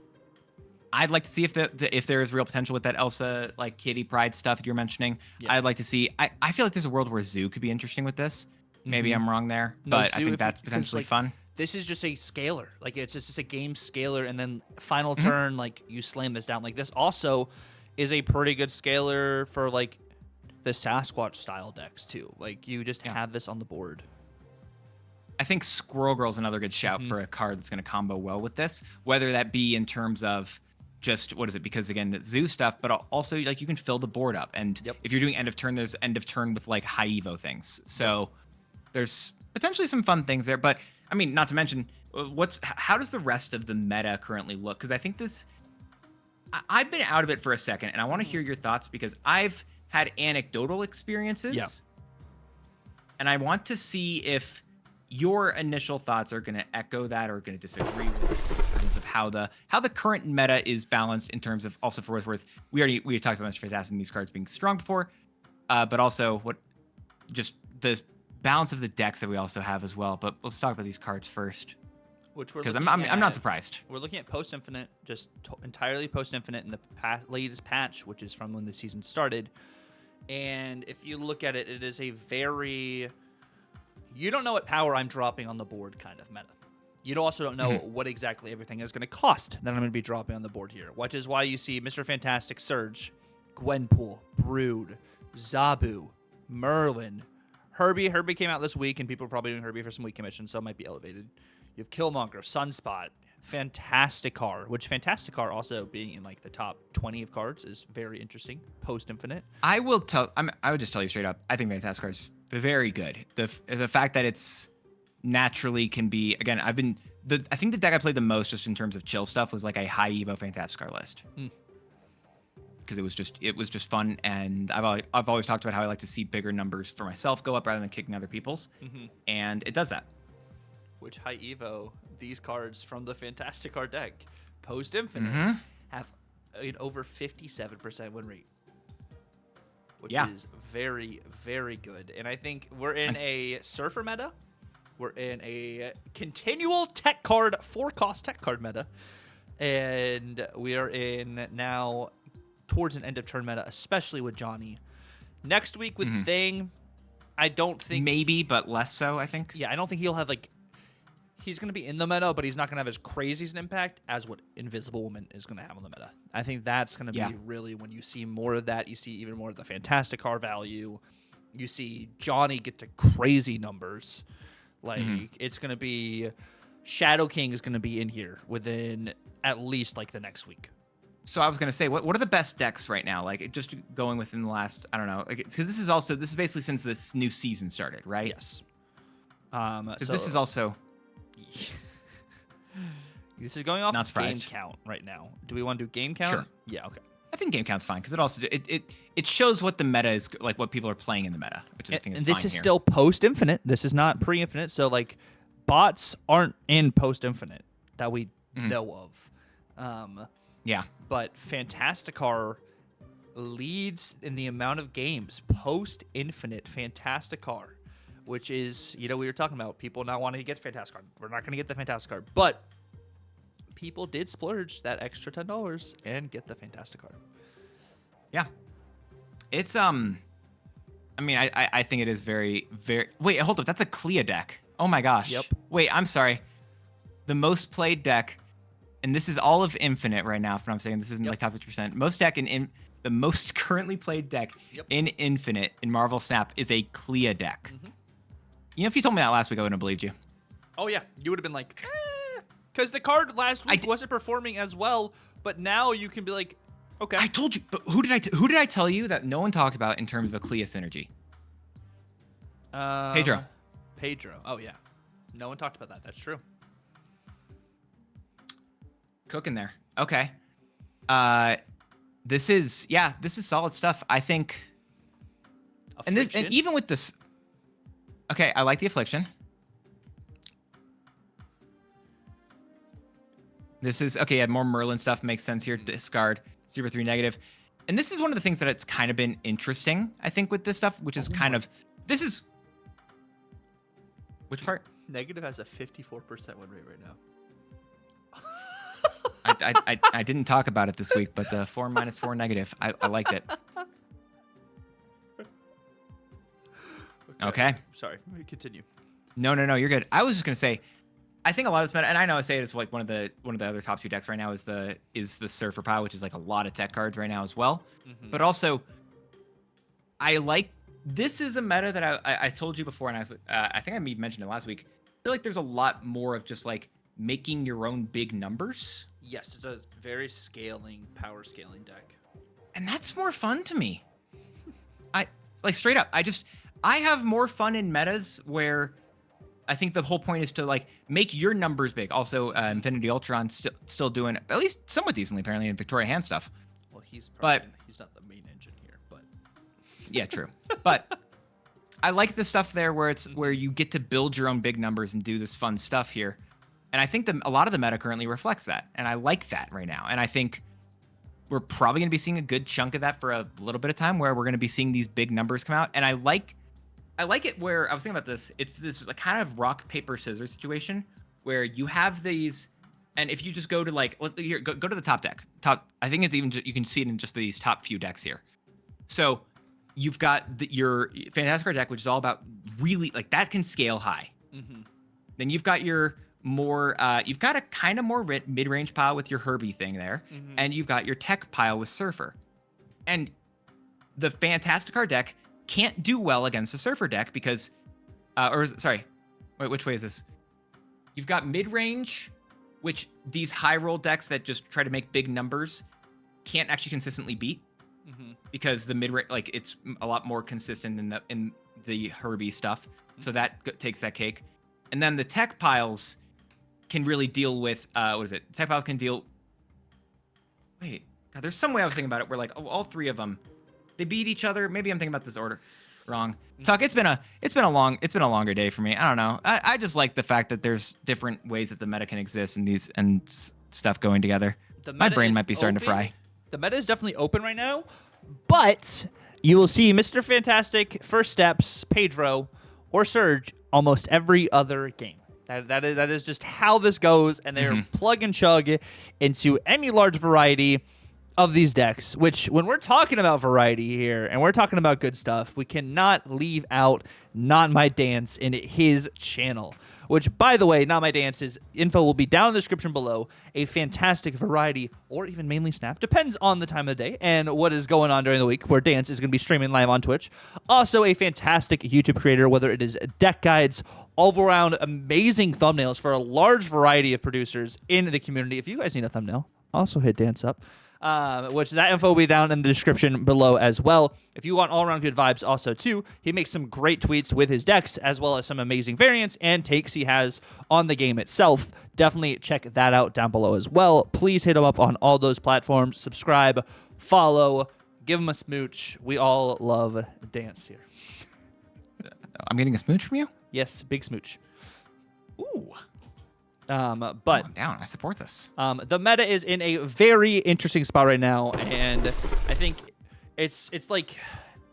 I'd like to see if there is real potential with that Elsa like Kitty Pride stuff that you're mentioning. Yeah. I'd like to see. I feel like there's a world where Zoo could be interesting with this. Maybe I'm wrong there, but Zoo, I think that's potentially fun. This is just a scaler. Like it's just a game scaler, and then final turn, like you slam this down. Like this also is a pretty good scaler for like the Sasquatch style decks too. Like you just have this on the board. I think Squirrel Girl's another good shout for a card that's going to combo well with this, whether that be in terms of just what is it? Because again, the Zoo stuff, but also like you can fill the board up, and if you're doing end of turn, there's end of turn with like high Evo things. So there's potentially some fun things there. But I mean, not to mention how does the rest of the meta currently look? Because I think I've been out of it for a second, and I want to hear your thoughts because I've had anecdotal experiences, and I want to see if your initial thoughts are going to echo that or going to disagree with it in terms of how the current meta is balanced in terms of also for what's worth. We talked about Mr. Fantastic and these cards being strong before, but also just the balance of the decks that we also have as well. But let's talk about these cards first, because I'm not surprised. We're looking at Post Infinite, just entirely Post Infinite in the latest patch, which is from when the season started. And if you look at it, it is a very you don't know what power I'm dropping on the board kind of meta. You also don't know what exactly everything is going to cost that I'm going to be dropping on the board here, which is why you see Mr. Fantastic Surge, Gwenpool, Brood, Zabu, Merlin, Herbie. Herbie came out this week, and people are probably doing Herbie for some week commission, so it might be elevated. You have Killmonger, Sunspot, Fantasticar, which Fantasticar also being in like the top 20 of cards is very interesting. Post Infinite. I would just tell you straight up, I think Fantasticar is very good. The fact that it's naturally can be, again, I think the deck I played the most just in terms of chill stuff was like a high Evo Fantasticar list. Because it was just fun, and I've always talked about how I like to see bigger numbers for myself go up rather than kicking other people's, and it does that. Which high Evo, these cards from the Fantasticar deck, Post Infinite, have an over 57% win rate, which is very, very good. And I think we're in a Surfer meta. We're in a continual tech card, 4-cost tech card meta, and we are in now towards an end of turn meta, especially with Johnny. Next week with Thing, I don't think maybe, but less so. I think. Yeah, I don't think he'll have like. He's going to be in the meta, but he's not going to have as crazy an impact as what Invisible Woman is going to have on the meta. I think that's going to be really when you see more of that. You see even more of the Fantasticar value. You see Johnny get to crazy numbers. Like it's going to be Shadow King is going to be in here within at least like the next week. So I was going to say, what are the best decks right now? Like just going within the last, I don't know, because this is basically since this new season started, right? Yes. So this is also. This is going off of game count right now. Do we want to do game count? Sure. Yeah, okay. I think game count's fine because it also it shows what the meta is, like what people are playing in the meta, which I think is fine. This is still Post Infinite. This is not pre Infinite. So like bots aren't in Post Infinite that we know of. Yeah. But Fantasticar leads in the amount of games Post Infinite Fantasticar, which is, we were talking about people not wanting to get Fantasticar. We're not going to get the Fantasticar, but people did splurge that extra $10 and get the Fantasticar. Yeah. It's, I mean, I think it is very, very, wait, hold up. That's a Clea deck. Oh my gosh. Yep. Wait, I'm sorry. The most played deck, and this is all of Infinite right now, if I'm saying this isn't like top 50%. Most deck the most currently played deck in Infinite in Marvel Snap is a Clea deck. If you told me that last week, I wouldn't have believed you. Oh, yeah. You would have been like, because the card last week wasn't performing as well, but now you can be like, okay. I told you. But who did I tell you that no one talked about in terms of Clea synergy? Pedro. Oh, yeah. No one talked about that. That's true. Cooking there. Okay. This is solid stuff. I think. Affliction? And even with this. Okay, I like the Affliction. This is okay. Yeah, more Merlin stuff makes sense here. Discard Super 3 negative. And this is one of the things that it's kind of been interesting, I think, with this stuff, which is kind of, this is, which part? Negative has a 54% win rate right now. I didn't talk about it this week, but the 4 minus 4 negative, I liked it. Okay. Sorry, continue. No, you're good. I was just gonna say, I think a lot of this meta, and I know I say it is like one of the other top 2 decks right now is the Surfer Pile, which is like a lot of tech cards right now as well. But also, I like, this is a meta that I told you before, and I think I mentioned it last week. I feel like there's a lot more of just like making your own big numbers. Yes, it's a very power scaling deck. And that's more fun to me. Like straight up, I have more fun in metas where I think the whole point is to like make your numbers big. Also, Infinity Ultron still doing at least somewhat decently apparently in Victoria Hand stuff. Well, he's not the main engine here, but yeah, true. But I like the stuff there where it's where you get to build your own big numbers and do this fun stuff here. And I think a lot of the meta currently reflects that. And I like that right now. And I think we're probably going to be seeing a good chunk of that for a little bit of time where we're going to be seeing these big numbers come out. And I like it where I was thinking about this. It's this like kind of rock, paper, scissors situation where you have these. And if you just go to like, here, go to the top deck. I think it's even, you can see it in just these top few decks here. So you've got your Fantastic Card deck, which is all about really like that can scale high. Then you've got your more you've got a kind of more mid-range pile with your Herbie thing there, and you've got your tech pile with Surfer. And the Fantastic Card deck can't do well against the Surfer deck because sorry, wait, which way is this? You've got mid-range, which these high roll decks that just try to make big numbers can't actually consistently beat because the mid-range, like it's a lot more consistent in the Herbie stuff, so that takes that cake. And then the tech piles can really deal with what is it? Tech piles can deal. Wait, God, there's some way I was thinking about it where like all 3 of them, they beat each other. Maybe I'm thinking about this order wrong. Tuck, it's been a longer day for me. I don't know. I just like the fact that there's different ways that the meta can exist and stuff going together. My brain might be starting to fry. The meta is definitely open right now, but you will see Mr. Fantastic, First Steps, Pedro, or Surge almost every other game. That is just how this goes, and they're plug and chug into any large variety of these decks, which when we're talking about variety here and we're talking about good stuff, we cannot leave out notmydance in his channel, which, by the way, notmydance's info will be down in the description below. A fantastic variety, or even mainly snap, depends on the time of the day and what is going on during the week, where Dance is going to be streaming live on Twitch. Also a fantastic YouTube creator, whether it is deck guides, all-around amazing thumbnails for a large variety of producers in the community. If you guys need a thumbnail, also hit Dance up. Which that info will be down in the description below as well. If you want all-around good vibes also too, he makes some great tweets with his decks as well as some amazing variants and takes he has on the game itself. Definitely check that out down below as well. Please hit him up on all those platforms. Subscribe, follow, give him a smooch. We all love Dance here. I'm getting a smooch from you? Yes, big smooch. Ooh. But I'm down. I support this. The meta is in a very interesting spot right now, and I think it's like,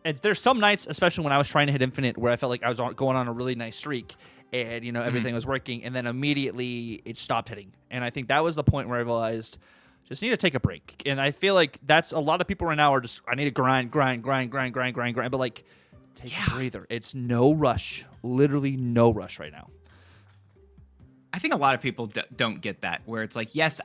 and there's some nights, especially when I was trying to hit infinite, where I felt like I was going on a really nice streak, and you know everything was working, and then immediately it stopped hitting. And I think that was the point where I realized just need to take a break. And I feel like that's a lot of people right now are just, I need to grind, but like take a breather. It's no rush, literally no rush right now. I think a lot of people don't get that, where it's like, yes,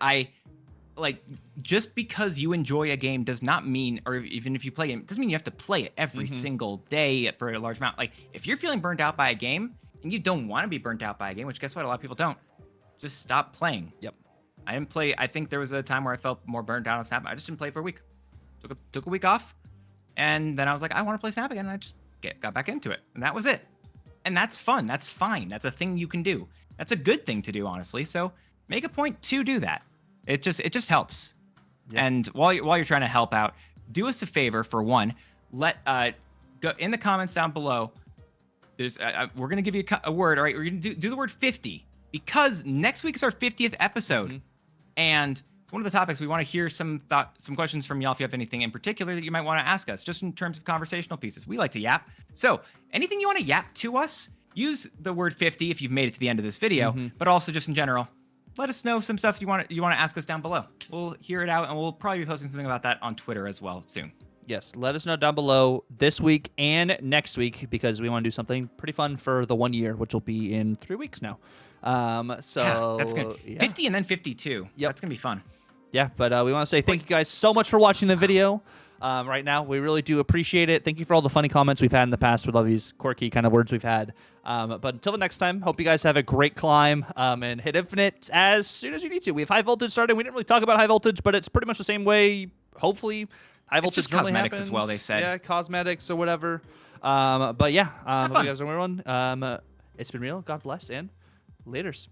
like, just because you enjoy a game does not mean, or even if you play it, doesn't mean you have to play it every single day for a large amount. Like, if you're feeling burnt out by a game and you don't want to be burnt out by a game, which guess what, a lot of people don't, just stop playing. Yep. I didn't play. I think there was a time where I felt more burnt out on Snap. I just didn't play for a week. Took a week off, and then I was like, I want to play Snap again, and I just got back into it, and that was it. And that's fun. That's fine. That's a thing you can do. That's a good thing to do, honestly. So make a point to do that. It just helps. Yep. And while you're trying to help out, do us a favor. For one, go in the comments down below. There's we're gonna give you a word. All right, we're gonna do the word 50 because next week is our 50th episode, and one of the topics. We want to hear some questions from y'all if you have anything in particular that you might want to ask us, just in terms of conversational pieces. We like to yap. So anything you want to yap to us, use the word 50 if you've made it to the end of this video, but also just in general, let us know some stuff you want to ask us down below. We'll hear it out, and we'll probably be posting something about that on Twitter as well soon. Yes, let us know down below this week and next week, because we want to do something pretty fun for the 1 year, which will be in 3 weeks now. So that's good. 50 and then 52. Yep. That's gonna be fun. Yeah, but we want to say thank you guys so much for watching the video. Right now, we really do appreciate it. Thank you for all the funny comments we've had in the past with all these quirky kind of words we've had. But until the next time, hope you guys have a great climb and hit infinite as soon as you need to. We have high voltage starting. We didn't really talk about high voltage, but it's pretty much the same way. Hopefully, high voltage just normally cosmetics happens. as well, they said. Yeah, cosmetics or whatever. But yeah, hope you guys are everyone. It's been real. God bless and laters.